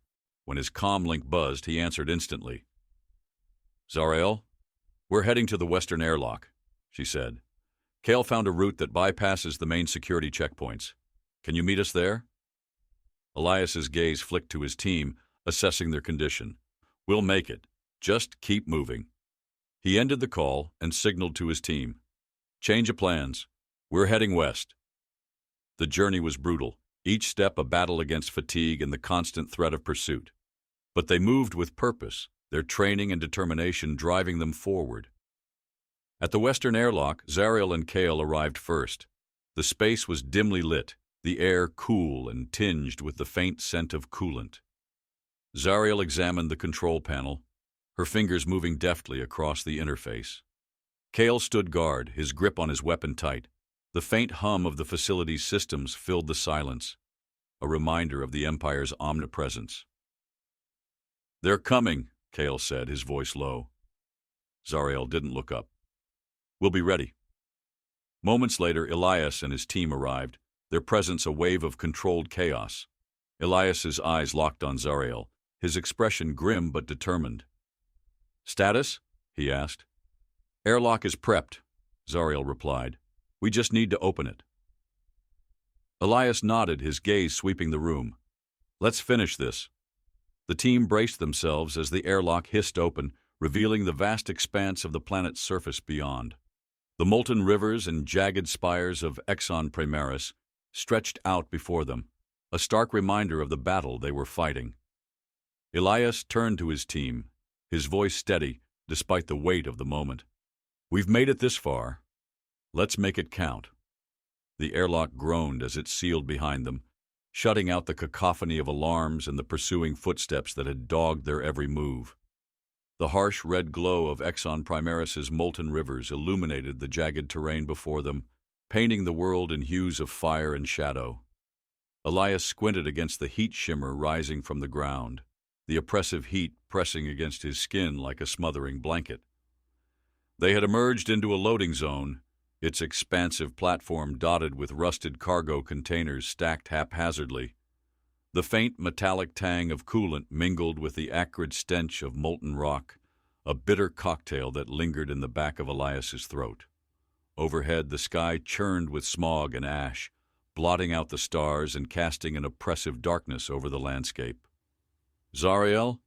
When his comm link buzzed, he answered instantly. "Zariel, we're heading to the western airlock," she said. "Kale found a route that bypasses the main security checkpoints. Can you meet us there?" Elias's gaze flicked to his team, assessing their condition. "We'll make it. Just keep moving." He ended the call and signaled to his team. "Change of plans. We're heading west." The journey was brutal, each step a battle against fatigue and the constant threat of pursuit. But they moved with purpose, their training and determination driving them forward. At the western airlock, Zariel and Kale arrived first. The space was dimly lit, the air cool and tinged with the faint scent of coolant. Zariel examined the control panel, her fingers moving deftly across the interface. Kale stood guard, his grip on his weapon tight. The faint hum of the facility's systems filled the silence, a reminder of the Empire's omnipresence. "They're coming," Kale said, his voice low. Zariel didn't look up. "We'll be ready." Moments later, Elias and his team arrived, their presence a wave of controlled chaos. Elias's eyes locked on Zariel, his expression grim but determined. "Status?" he asked. "Airlock is prepped," Zariel replied. "We just need to open it." Elias nodded, his gaze sweeping the room. "Let's finish this." The team braced themselves as the airlock hissed open, revealing the vast expanse of the planet's surface beyond. The molten rivers and jagged spires of Exon Primaris stretched out before them, a stark reminder of the battle they were fighting. Elias turned to his team, his voice steady despite the weight of the moment. "We've made it this far. Let's make it count." The airlock groaned as it sealed behind them, shutting out the cacophony of alarms and the pursuing footsteps that had dogged their every move. The harsh red glow of Exon Primaris's molten rivers illuminated the jagged terrain before them, painting the world in hues of fire and shadow. Elias squinted against the heat shimmer rising from the ground, the oppressive heat pressing against his skin like a smothering blanket. They had emerged into a loading zone, its expansive platform dotted with rusted cargo containers stacked haphazardly. The faint metallic tang of coolant mingled with the acrid stench of molten rock, a bitter cocktail that lingered in the back of Elias's throat. Overhead, the sky churned with smog and ash, blotting out the stars and casting an oppressive darkness over the landscape. "Zariel,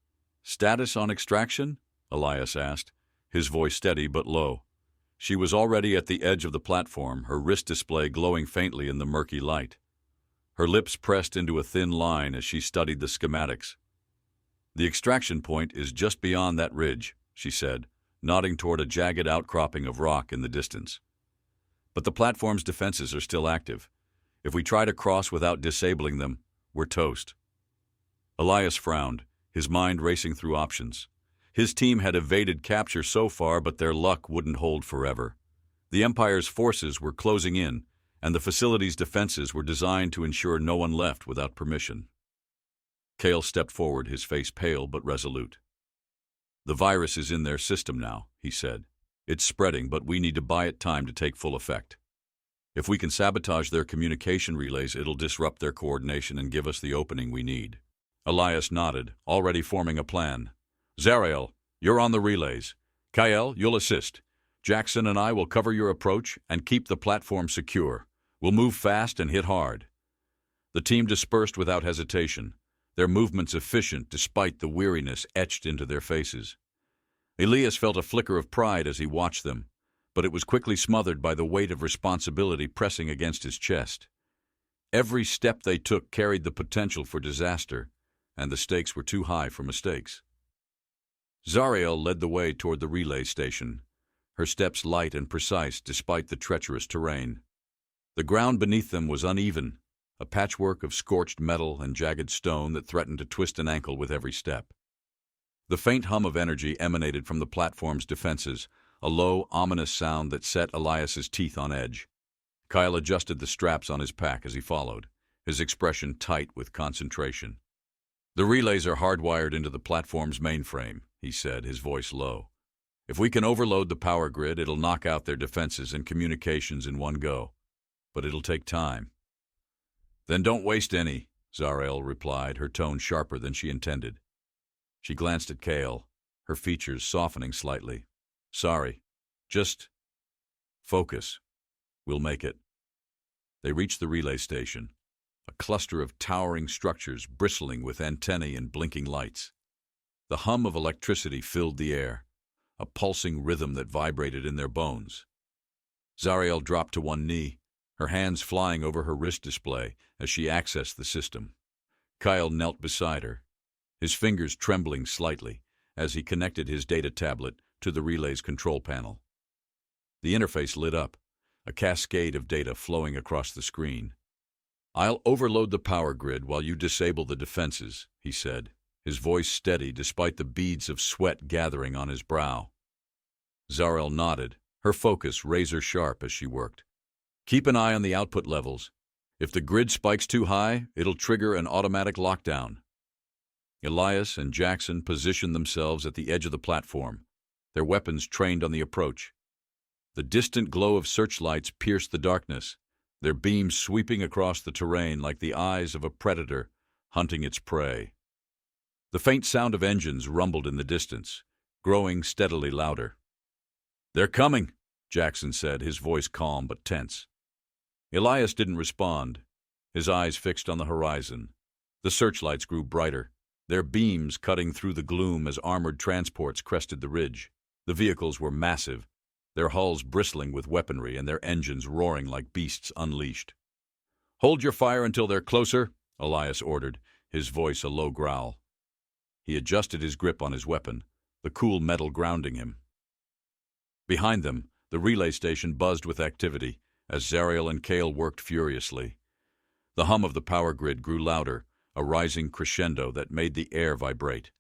status on extraction?" Elias asked, his voice steady but low. She was already at the edge of the platform, her wrist display glowing faintly in the murky light. Her lips pressed into a thin line as she studied the schematics. "The extraction point is just beyond that ridge," she said, nodding toward a jagged outcropping of rock in the distance. "But the platform's defenses are still active. If we try to cross without disabling them, we're toast." Elias frowned, his mind racing through options. His team had evaded capture so far, but their luck wouldn't hold forever. The Empire's forces were closing in, and the facility's defenses were designed to ensure no one left without permission. Kale stepped forward, his face pale but resolute. "The virus is in their system now," he said. "It's spreading, but we need to buy it time to take full effect. If we can sabotage their communication relays, it'll disrupt their coordination and give us the opening we need." Elias nodded, already forming a plan. "Zariel, you're on the relays. Kyle, you'll assist. Jackson and I will cover your approach and keep the platform secure. We'll move fast and hit hard." The team dispersed without hesitation, their movements efficient despite the weariness etched into their faces. Elias felt a flicker of pride as he watched them, but it was quickly smothered by the weight of responsibility pressing against his chest. Every step they took carried the potential for disaster, and the stakes were too high for mistakes. Zariel led the way toward the relay station, her steps light and precise despite the treacherous terrain. The ground beneath them was uneven, a patchwork of scorched metal and jagged stone that threatened to twist an ankle with every step. The faint hum of energy emanated from the platform's defenses, a low, ominous sound that set Elias's teeth on edge. Kyle adjusted the straps on his pack as he followed, his expression tight with concentration. "The relays are hardwired into the platform's mainframe," he said, his voice low. "If we can overload the power grid, it'll knock out their defenses and communications in one go. But it'll take time." "Then don't waste any," Zariel replied, her tone sharper than she intended. She glanced at Kale, her features softening slightly. "Sorry. Just focus. We'll make it." They reached the relay station, a cluster of towering structures bristling with antennae and blinking lights. The hum of electricity filled the air, a pulsing rhythm that vibrated in their bones. Zariel dropped to one knee, her hands flying over her wrist display as she accessed the system. Kyle knelt beside her, his fingers trembling slightly as he connected his data tablet to the relay's control panel. The interface lit up, a cascade of data flowing across the screen. "I'll overload the power grid while you disable the defenses," he said, his voice steady despite the beads of sweat gathering on his brow. Zariel nodded, her focus razor-sharp as she worked. "Keep an eye on the output levels. If the grid spikes too high, it'll trigger an automatic lockdown." Elias and Jackson positioned themselves at the edge of the platform, their weapons trained on the approach. The distant glow of searchlights pierced the darkness, their beams sweeping across the terrain like the eyes of a predator hunting its prey. The faint sound of engines rumbled in the distance, growing steadily louder. "They're coming," Jackson said, his voice calm but tense. Elias didn't respond, his eyes fixed on the horizon. The searchlights grew brighter, their beams cutting through the gloom as armored transports crested the ridge. The vehicles were massive, their hulls bristling with weaponry and their engines roaring like beasts unleashed. "Hold your fire until they're closer," Elias ordered, his voice a low growl. He adjusted his grip on his weapon, the cool metal grounding him. Behind them, the relay station buzzed with activity as Zariel and Kale worked furiously. The hum of the power grid grew louder, a rising crescendo that made the air vibrate.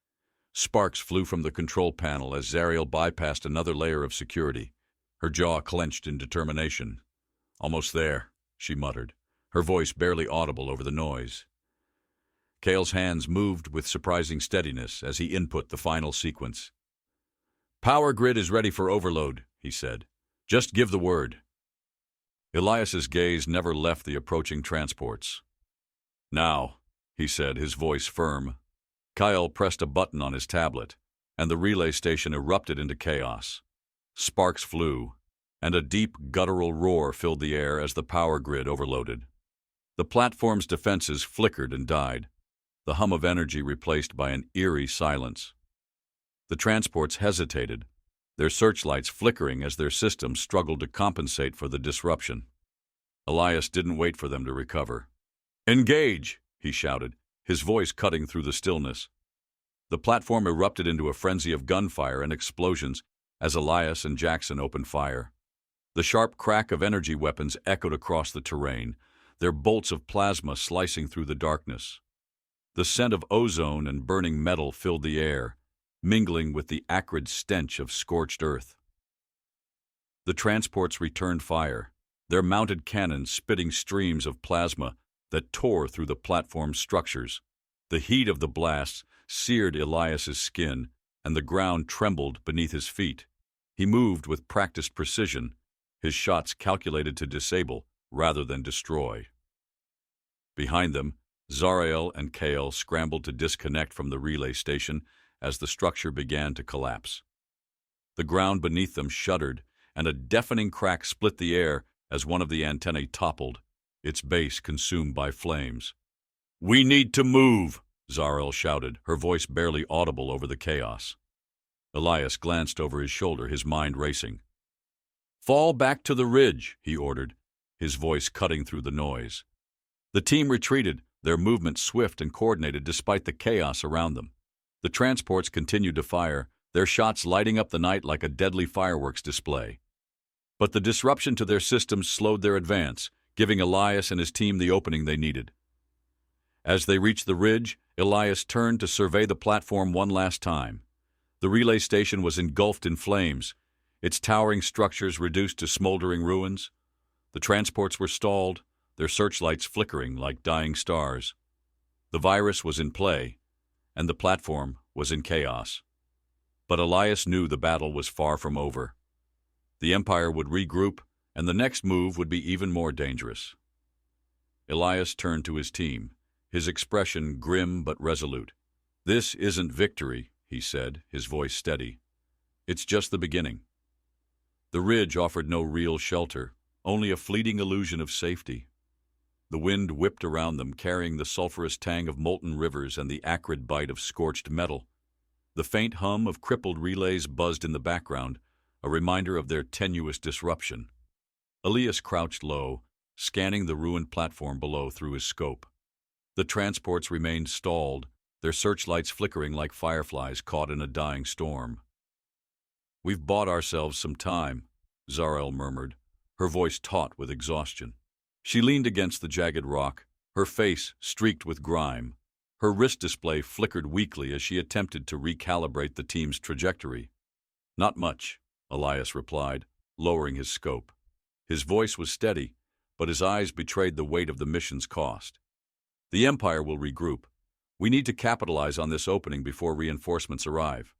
Sparks flew from the control panel as Zariel bypassed another layer of security, her jaw clenched in determination. "Almost there," she muttered, her voice barely audible over the noise. Kale's hands moved with surprising steadiness as he input the final sequence. "Power grid is ready for overload," he said. "Just give the word." Elias's gaze never left the approaching transports. "Now," he said, his voice firm. Kyle pressed a button on his tablet, and the relay station erupted into chaos. Sparks flew, and a deep, guttural roar filled the air as the power grid overloaded. The platform's defenses flickered and died, the hum of energy replaced by an eerie silence. The transports hesitated, their searchlights flickering as their systems struggled to compensate for the disruption. Elias didn't wait for them to recover. "Engage!" he shouted, his voice cutting through the stillness. The platform erupted into a frenzy of gunfire and explosions as Elias and Jackson opened fire. The sharp crack of energy weapons echoed across the terrain, their bolts of plasma slicing through the darkness. The scent of ozone and burning metal filled the air, mingling with the acrid stench of scorched earth. The transports returned fire, their mounted cannons spitting streams of plasma that tore through the platform's structures. The heat of the blasts seared Elias's skin, and the ground trembled beneath his feet. He moved with practiced precision, his shots calculated to disable rather than destroy. Behind them, Zariel and Kale scrambled to disconnect from the relay station as the structure began to collapse. The ground beneath them shuddered, and a deafening crack split the air as one of the antennae toppled, its base consumed by flames. "We need to move!" Zariel shouted, her voice barely audible over the chaos. Elias glanced over his shoulder, his mind racing. "Fall back to the ridge," he ordered, his voice cutting through the noise. The team retreated, their movements swift and coordinated despite the chaos around them. The transports continued to fire, their shots lighting up the night like a deadly fireworks display. But the disruption to their systems slowed their advance, giving Elias and his team the opening they needed. As they reached the ridge, Elias turned to survey the platform one last time. The relay station was engulfed in flames, its towering structures reduced to smoldering ruins. The transports were stalled, their searchlights flickering like dying stars. The virus was in play, and the platform was in chaos. But Elias knew the battle was far from over. The Empire would regroup, and the next move would be even more dangerous. Elias turned to his team, his expression grim but resolute. "This isn't victory," he said, his voice steady. "It's just the beginning." The ridge offered no real shelter, only a fleeting illusion of safety. The wind whipped around them, carrying the sulphurous tang of molten rivers and the acrid bite of scorched metal. The faint hum of crippled relays buzzed in the background, a reminder of their tenuous disruption. Elias crouched low, scanning the ruined platform below through his scope. The transports remained stalled, their searchlights flickering like fireflies caught in a dying storm. "We've bought ourselves some time," Zariel murmured, her voice taut with exhaustion. She leaned against the jagged rock, her face streaked with grime. Her wrist display flickered weakly as she attempted to recalibrate the team's trajectory. "Not much," Elias replied, lowering his scope. His voice was steady, but his eyes betrayed the weight of the mission's cost. "The Empire will regroup. We need to capitalize on this opening before reinforcements arrive."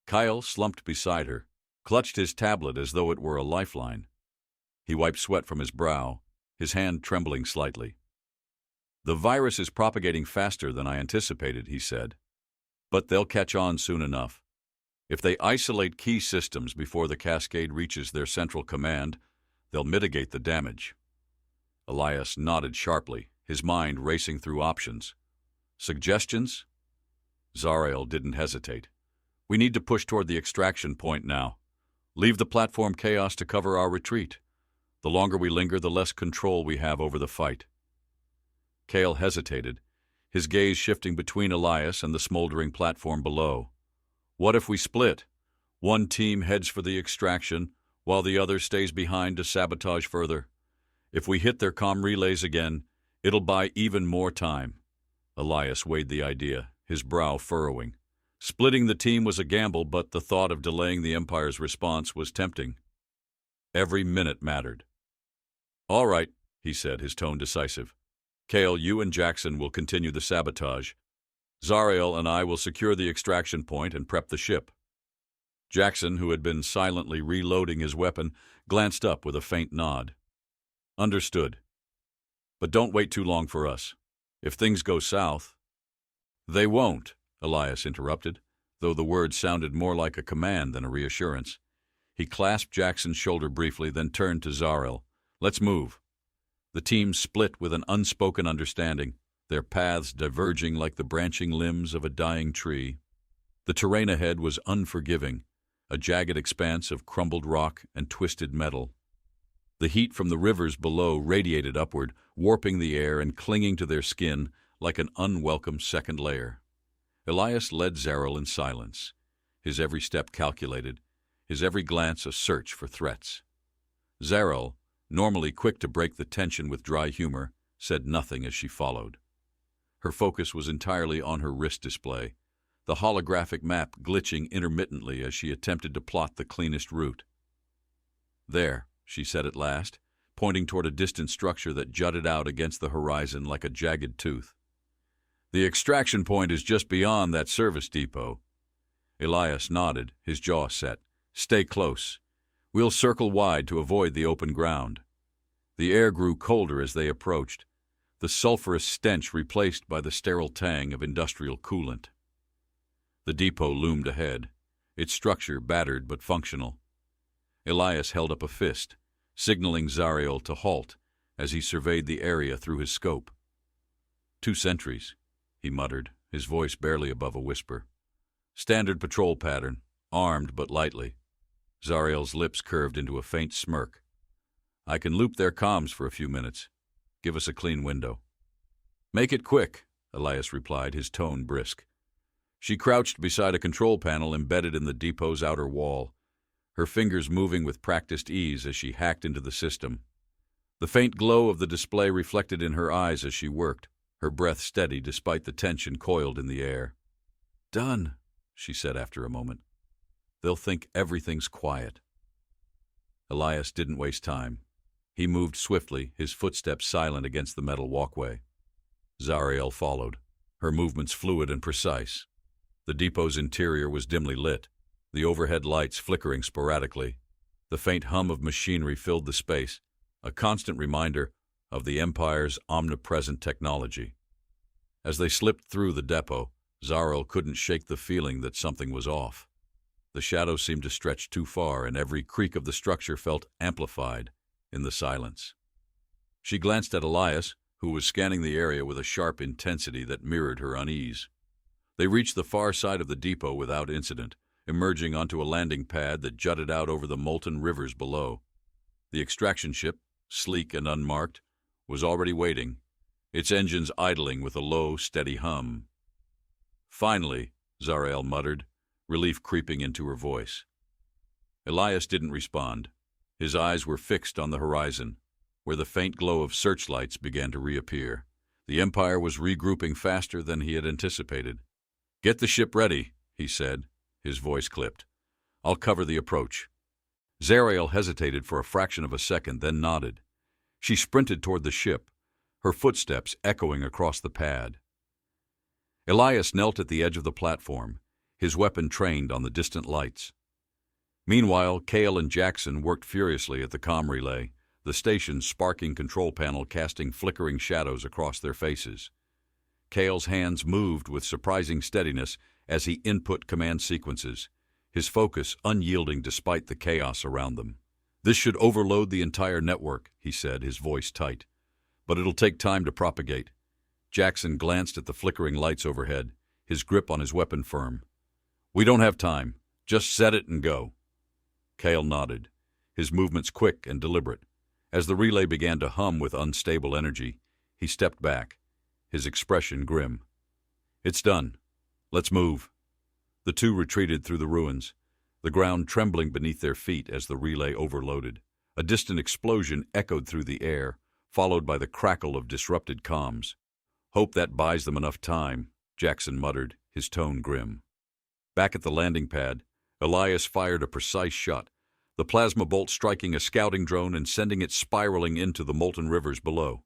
Kyle slumped beside her, clutched his tablet as though it were a lifeline. He wiped sweat from his brow, his hand trembling slightly. "The virus is propagating faster than I anticipated," he said. "But they'll catch on soon enough. If they isolate key systems before the cascade reaches their central command, they'll mitigate the damage." Elias nodded sharply, his mind racing through options. "Suggestions?" Zariel didn't hesitate. We need to push toward the extraction point now. Leave the platform chaos to cover our retreat. The longer we linger, the less control we have over the fight. Kale hesitated, his gaze shifting between Elias and the smoldering platform below. What if we split? One team heads for the extraction, while the other stays behind to sabotage further. If we hit their comm relays again, it'll buy even more time. Elias weighed the idea, his brow furrowing. Splitting the team was a gamble, but the thought of delaying the Empire's response was tempting. Every minute mattered. All right, he said, his tone decisive. Kale, you and Jackson will continue the sabotage. Zariel and I will secure the extraction point and prep the ship. Jackson, who had been silently reloading his weapon, glanced up with a faint nod. Understood. But don't wait too long for us. If things go south— They won't, Elias interrupted, though the words sounded more like a command than a reassurance. He clasped Jackson's shoulder briefly, then turned to Zariel. Let's move. The team split with an unspoken understanding, their paths diverging like the branching limbs of a dying tree. The terrain ahead was unforgiving, a jagged expanse of crumbled rock and twisted metal. The heat from the rivers below radiated upward, warping the air and clinging to their skin like an unwelcome second layer. Elias led Zariel in silence, his every step calculated, his every glance a search for threats. Zariel, normally quick to break the tension with dry humor, said nothing as she followed. Her focus was entirely on her wrist display, the holographic map glitching intermittently as she attempted to plot the cleanest route. There, she said at last, pointing toward a distant structure that jutted out against the horizon like a jagged tooth. The extraction point is just beyond that service depot. Elias nodded, his jaw set. Stay close. We'll circle wide to avoid the open ground. The air grew colder as they approached, the sulphurous stench replaced by the sterile tang of industrial coolant. The depot loomed ahead, its structure battered but functional. Elias held up a fist, signaling Zariel to halt as he surveyed the area through his scope. 2 sentries, he muttered, his voice barely above a whisper. Standard patrol pattern, armed but lightly. Zariel's lips curved into a faint smirk. I can loop their comms for a few minutes. Give us a clean window. Make it quick, Elias replied, his tone brisk. She crouched beside a control panel embedded in the depot's outer wall, her fingers moving with practiced ease as she hacked into the system. The faint glow of the display reflected in her eyes as she worked, her breath steady despite the tension coiled in the air. Done, she said after a moment. They'll think everything's quiet. Elias didn't waste time. He moved swiftly, his footsteps silent against the metal walkway. Zariel followed, her movements fluid and precise. The depot's interior was dimly lit, the overhead lights flickering sporadically. The faint hum of machinery filled the space, a constant reminder of the Empire's omnipresent technology. As they slipped through the depot, Zariel couldn't shake the feeling that something was off. The shadows seemed to stretch too far, and every creak of the structure felt amplified in the silence. She glanced at Elias, who was scanning the area with a sharp intensity that mirrored her unease. They reached the far side of the depot without incident, emerging onto a landing pad that jutted out over the molten rivers below. The extraction ship, sleek and unmarked, was already waiting, its engines idling with a low, steady hum. Finally, Zariel muttered, relief creeping into her voice. Elias didn't respond. His eyes were fixed on the horizon, where the faint glow of searchlights began to reappear. The Empire was regrouping faster than he had anticipated. Get the ship ready, he said, his voice clipped. I'll cover the approach. Zariel hesitated for a fraction of a second, then nodded. She sprinted toward the ship, her footsteps echoing across the pad. Elias knelt at the edge of the platform, his weapon trained on the distant lights. Meanwhile, Kale and Jackson worked furiously at the comm relay, the station's sparking control panel casting flickering shadows across their faces. Kale's hands moved with surprising steadiness as he input command sequences, his focus unyielding despite the chaos around them. This should overload the entire network, he said, his voice tight. But it'll take time to propagate. Jackson glanced at the flickering lights overhead, his grip on his weapon firm. "We don't have time. Just set it and go." Kale nodded, his movements quick and deliberate. As the relay began to hum with unstable energy, he stepped back, his expression grim. "It's done. Let's move." The two retreated through the ruins, the ground trembling beneath their feet as the relay overloaded. A distant explosion echoed through the air, followed by the crackle of disrupted comms. "Hope that buys them enough time," Jackson muttered, his tone grim. Back at the landing pad, Elias fired a precise shot, the plasma bolt striking a scouting drone and sending it spiraling into the molten rivers below.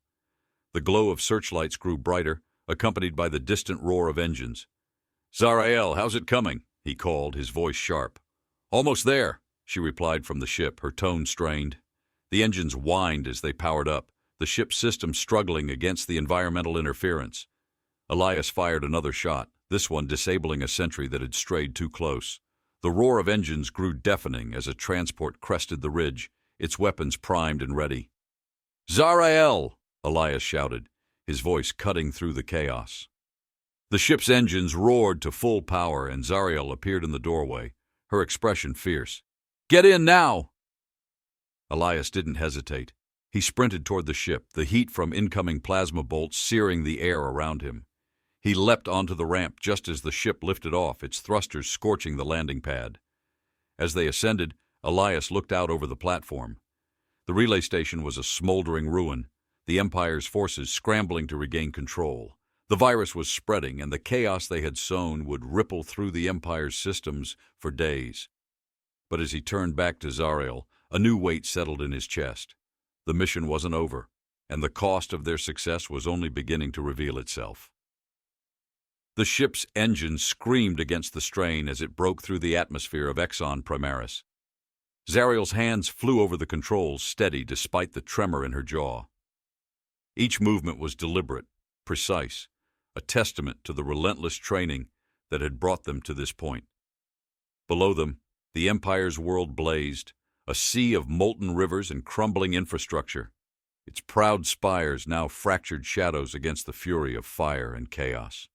The glow of searchlights grew brighter, accompanied by the distant roar of engines. "Zarael, how's it coming?" he called, his voice sharp. "Almost there," she replied from the ship, her tone strained. The engines whined as they powered up, the ship's system struggling against the environmental interference. Elias fired another shot, this one disabling a sentry that had strayed too close. The roar of engines grew deafening as a transport crested the ridge, its weapons primed and ready. "Zarael!" Elias shouted, his voice cutting through the chaos. The ship's engines roared to full power, and Zarael appeared in the doorway, her expression fierce. "Get in now!" Elias didn't hesitate. He sprinted toward the ship, the heat from incoming plasma bolts searing the air around him. He leapt onto the ramp just as the ship lifted off, its thrusters scorching the landing pad. As they ascended, Elias looked out over the platform. The relay station was a smoldering ruin, the Empire's forces scrambling to regain control. The virus was spreading, and the chaos they had sown would ripple through the Empire's systems for days. But as he turned back to Zarael, a new weight settled in his chest. The mission wasn't over, and the cost of their success was only beginning to reveal itself. The ship's engine screamed against the strain as it broke through the atmosphere of Exon Primaris. Zarael's hands flew over the controls, steady despite the tremor in her jaw. Each movement was deliberate, precise, a testament to the relentless training that had brought them to this point. Below them, the Empire's world blazed, a sea of molten rivers and crumbling infrastructure, its proud spires now fractured shadows against the fury of fire and chaos.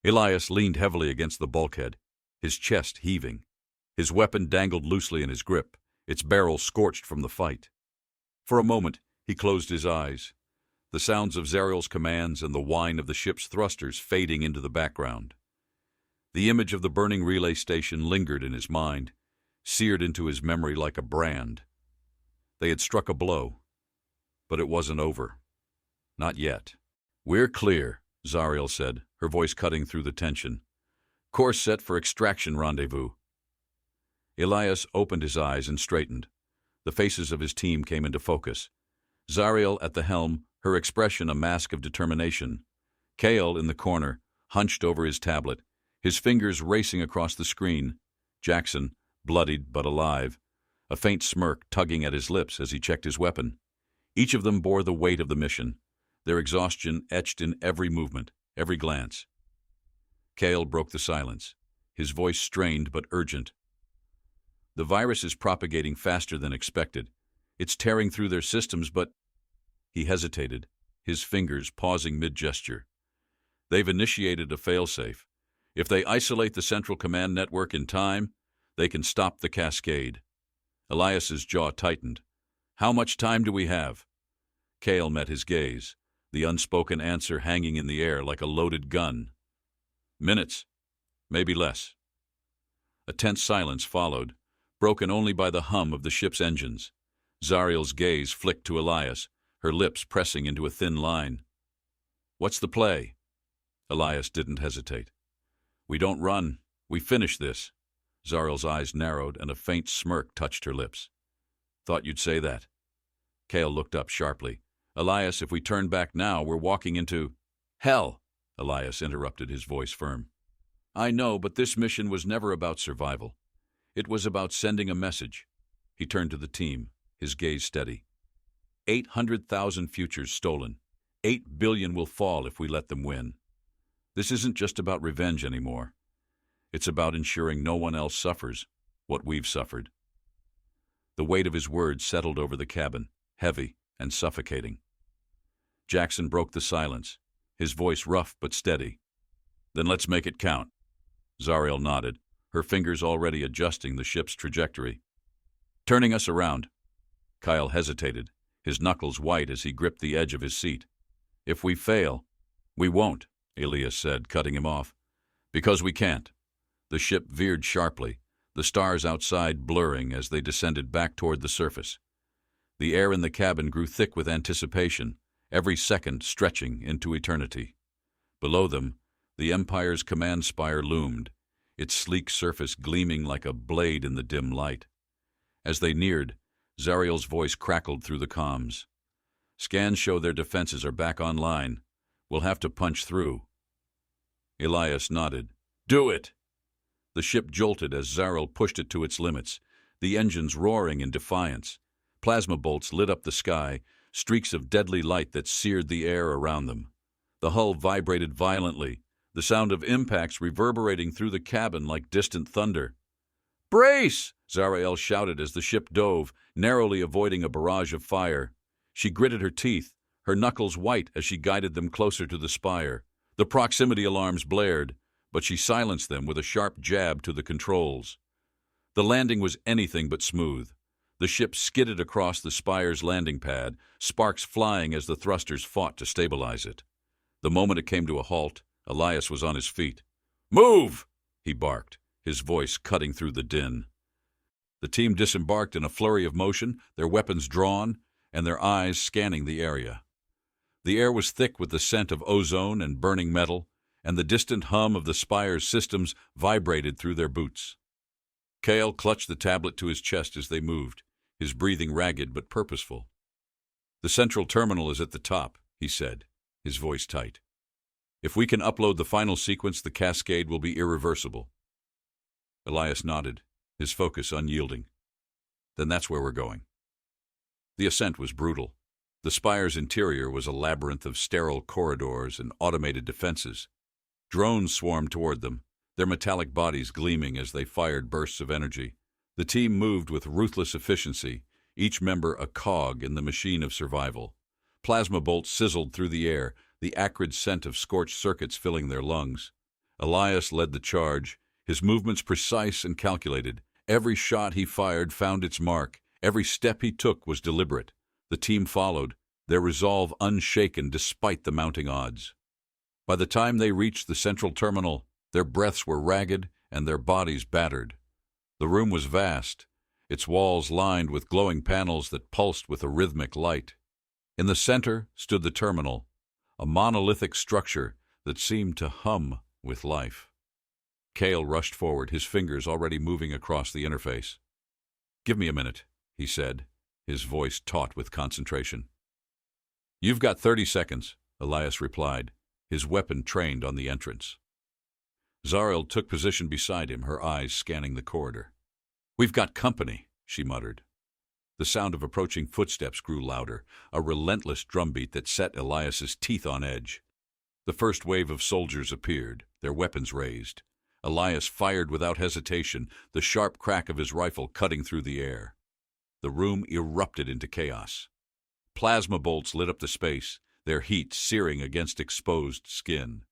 Elias leaned heavily against the bulkhead, his chest heaving. His weapon dangled loosely in his grip, its barrel scorched from the fight. For a moment, he closed his eyes, the sounds of Zarael's commands and the whine of the ship's thrusters fading into the background. The image of the burning relay station lingered in his mind, seared into his memory like a brand. They had struck a blow, but it wasn't over. Not yet. "We're clear," Zarael said, her voice cutting through the tension. "Course set for extraction rendezvous." Elias opened his eyes and straightened. The faces of his team came into focus. Zarael at the helm, her expression a mask of determination. Kale in the corner, hunched over his tablet, his fingers racing across the screen. Jackson, bloodied but alive, a faint smirk tugging at his lips as he checked his weapon. Each of them bore the weight of the mission, their exhaustion etched in every movement, every glance. Kale broke the silence, his voice strained but urgent. "The virus is propagating faster than expected. It's tearing through their systems, but—" He hesitated, his fingers pausing mid-gesture. "They've initiated a failsafe. If they isolate the central command network in time, they can stop the cascade." Elias's jaw tightened. "How much time do we have?" Kale met his gaze, the unspoken answer hanging in the air like a loaded gun. "Minutes, maybe less." A tense silence followed, broken only by the hum of the ship's engines. Zarael's gaze flicked to Elias, her lips pressing into a thin line. "What's the play?" Elias didn't hesitate. "We don't run. We finish this." Zarael's eyes narrowed and a faint smirk touched her lips. "Thought you'd say that." Kale looked up sharply. "Elias, if we turn back now, we're walking into—" "Hell!" Elias interrupted, his voice firm. "I know, but this mission was never about survival. It was about sending a message." He turned to the team, his gaze steady. 800,000 futures stolen. 8 billion will fall if we let them win. This isn't just about revenge anymore. It's about ensuring no one else suffers what we've suffered. The weight of his words settled over the cabin, heavy and suffocating. Jackson broke the silence, his voice rough but steady. Then let's make it count. Zariel nodded, her fingers already adjusting the ship's trajectory. Turning us around. Kyle hesitated, his knuckles white as he gripped the edge of his seat. If we fail, we won't, Elias said, cutting him off. Because we can't. The ship veered sharply, the stars outside blurring as they descended back toward the surface. The air in the cabin grew thick with anticipation, every second stretching into eternity. Below them, the Empire's command spire loomed, its sleek surface gleaming like a blade in the dim light. As they neared, Zariel's voice crackled through the comms. Scans show their defenses are back online. We'll have to punch through. Elias nodded. Do it! The ship jolted as Zariel pushed it to its limits, the engines roaring in defiance. Plasma bolts lit up the sky, streaks of deadly light that seared the air around them. The hull vibrated violently, the sound of impacts reverberating through the cabin like distant thunder. Brace! Zariel shouted as the ship dove, narrowly avoiding a barrage of fire. She gritted her teeth, her knuckles white as she guided them closer to the spire. The proximity alarms blared, but she silenced them with a sharp jab to the controls. The landing was anything but smooth. The ship skidded across the spire's landing pad, sparks flying as the thrusters fought to stabilize it. The moment it came to a halt, Elias was on his feet. Move! He barked, his voice cutting through the din. The team disembarked in a flurry of motion, their weapons drawn, and their eyes scanning the area. The air was thick with the scent of ozone and burning metal, and the distant hum of the spire's systems vibrated through their boots. Kale clutched the tablet to his chest as they moved, his breathing ragged but purposeful. The central terminal is at the top, he said, his voice tight. If we can upload the final sequence, the cascade will be irreversible. Elias nodded, his focus unyielding. Then that's where we're going. The ascent was brutal. The spire's interior was a labyrinth of sterile corridors and automated defenses. Drones swarmed toward them, their metallic bodies gleaming as they fired bursts of energy. The team moved with ruthless efficiency, each member a cog in the machine of survival. Plasma bolts sizzled through the air, the acrid scent of scorched circuits filling their lungs. Elias led the charge, his movements precise and calculated. Every shot he fired found its mark. Every step he took was deliberate. The team followed, their resolve unshaken despite the mounting odds. By the time they reached the central terminal, their breaths were ragged and their bodies battered. The room was vast, its walls lined with glowing panels that pulsed with a rhythmic light. In the center stood the terminal, a monolithic structure that seemed to hum with life. Kale rushed forward, his fingers already moving across the interface. "Give me a minute," he said, his voice taut with concentration. "You've got 30 seconds," Elias replied, his weapon trained on the entrance. Zariel took position beside him, her eyes scanning the corridor. "We've got company," she muttered. The sound of approaching footsteps grew louder, a relentless drumbeat that set Elias's teeth on edge. The first wave of soldiers appeared, their weapons raised. Elias fired without hesitation, the sharp crack of his rifle cutting through the air. The room erupted into chaos. Plasma bolts lit up the space, their heat searing against exposed skin.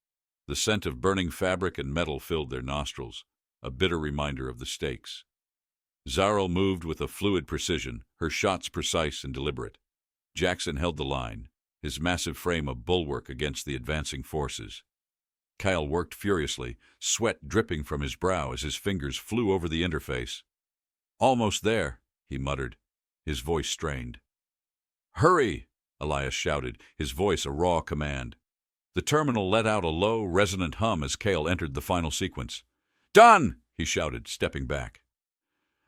The scent of burning fabric and metal filled their nostrils, a bitter reminder of the stakes. Zariel moved with a fluid precision, her shots precise and deliberate. Jackson held the line, his massive frame a bulwark against the advancing forces. Kyle worked furiously, sweat dripping from his brow as his fingers flew over the interface. "Almost there," he muttered, his voice strained. "Hurry!" Elias shouted, his voice a raw command. The terminal let out a low, resonant hum as Kale entered the final sequence. "Done!" he shouted, stepping back.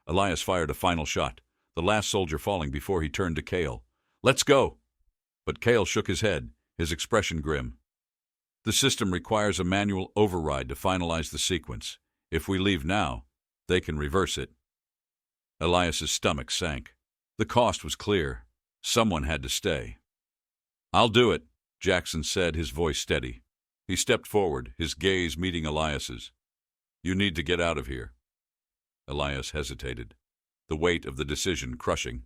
Elias fired a final shot, the last soldier falling before he turned to Kale. "Let's go!" But Kale shook his head, his expression grim. "The system requires a manual override to finalize the sequence. If we leave now, they can reverse it." Elias's stomach sank. The cost was clear. Someone had to stay. "I'll do it," Jackson said, his voice steady. He stepped forward, his gaze meeting Elias's. "You need to get out of here." Elias hesitated, the weight of the decision crushing.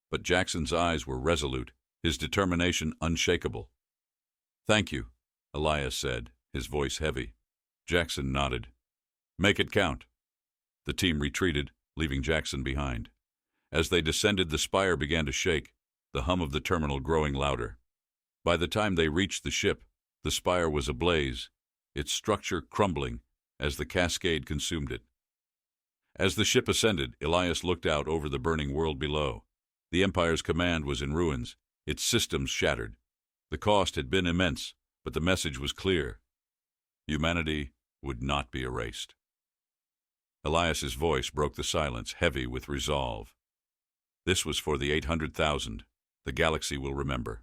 But Jackson's eyes were resolute, his determination unshakable. "Thank you," Elias said, his voice heavy. Jackson nodded. Make it count. The team retreated, leaving Jackson behind. As they descended, the spire began to shake, the hum of the terminal growing louder. By the time they reached the ship, the spire was ablaze, its structure crumbling as the cascade consumed it. As the ship ascended, Elias looked out over the burning world below. The Empire's command was in ruins, its systems shattered. The cost had been immense, but the message was clear. Humanity would not be erased. Elias's voice broke the silence, heavy with resolve. This was for the 800,000. The galaxy will remember.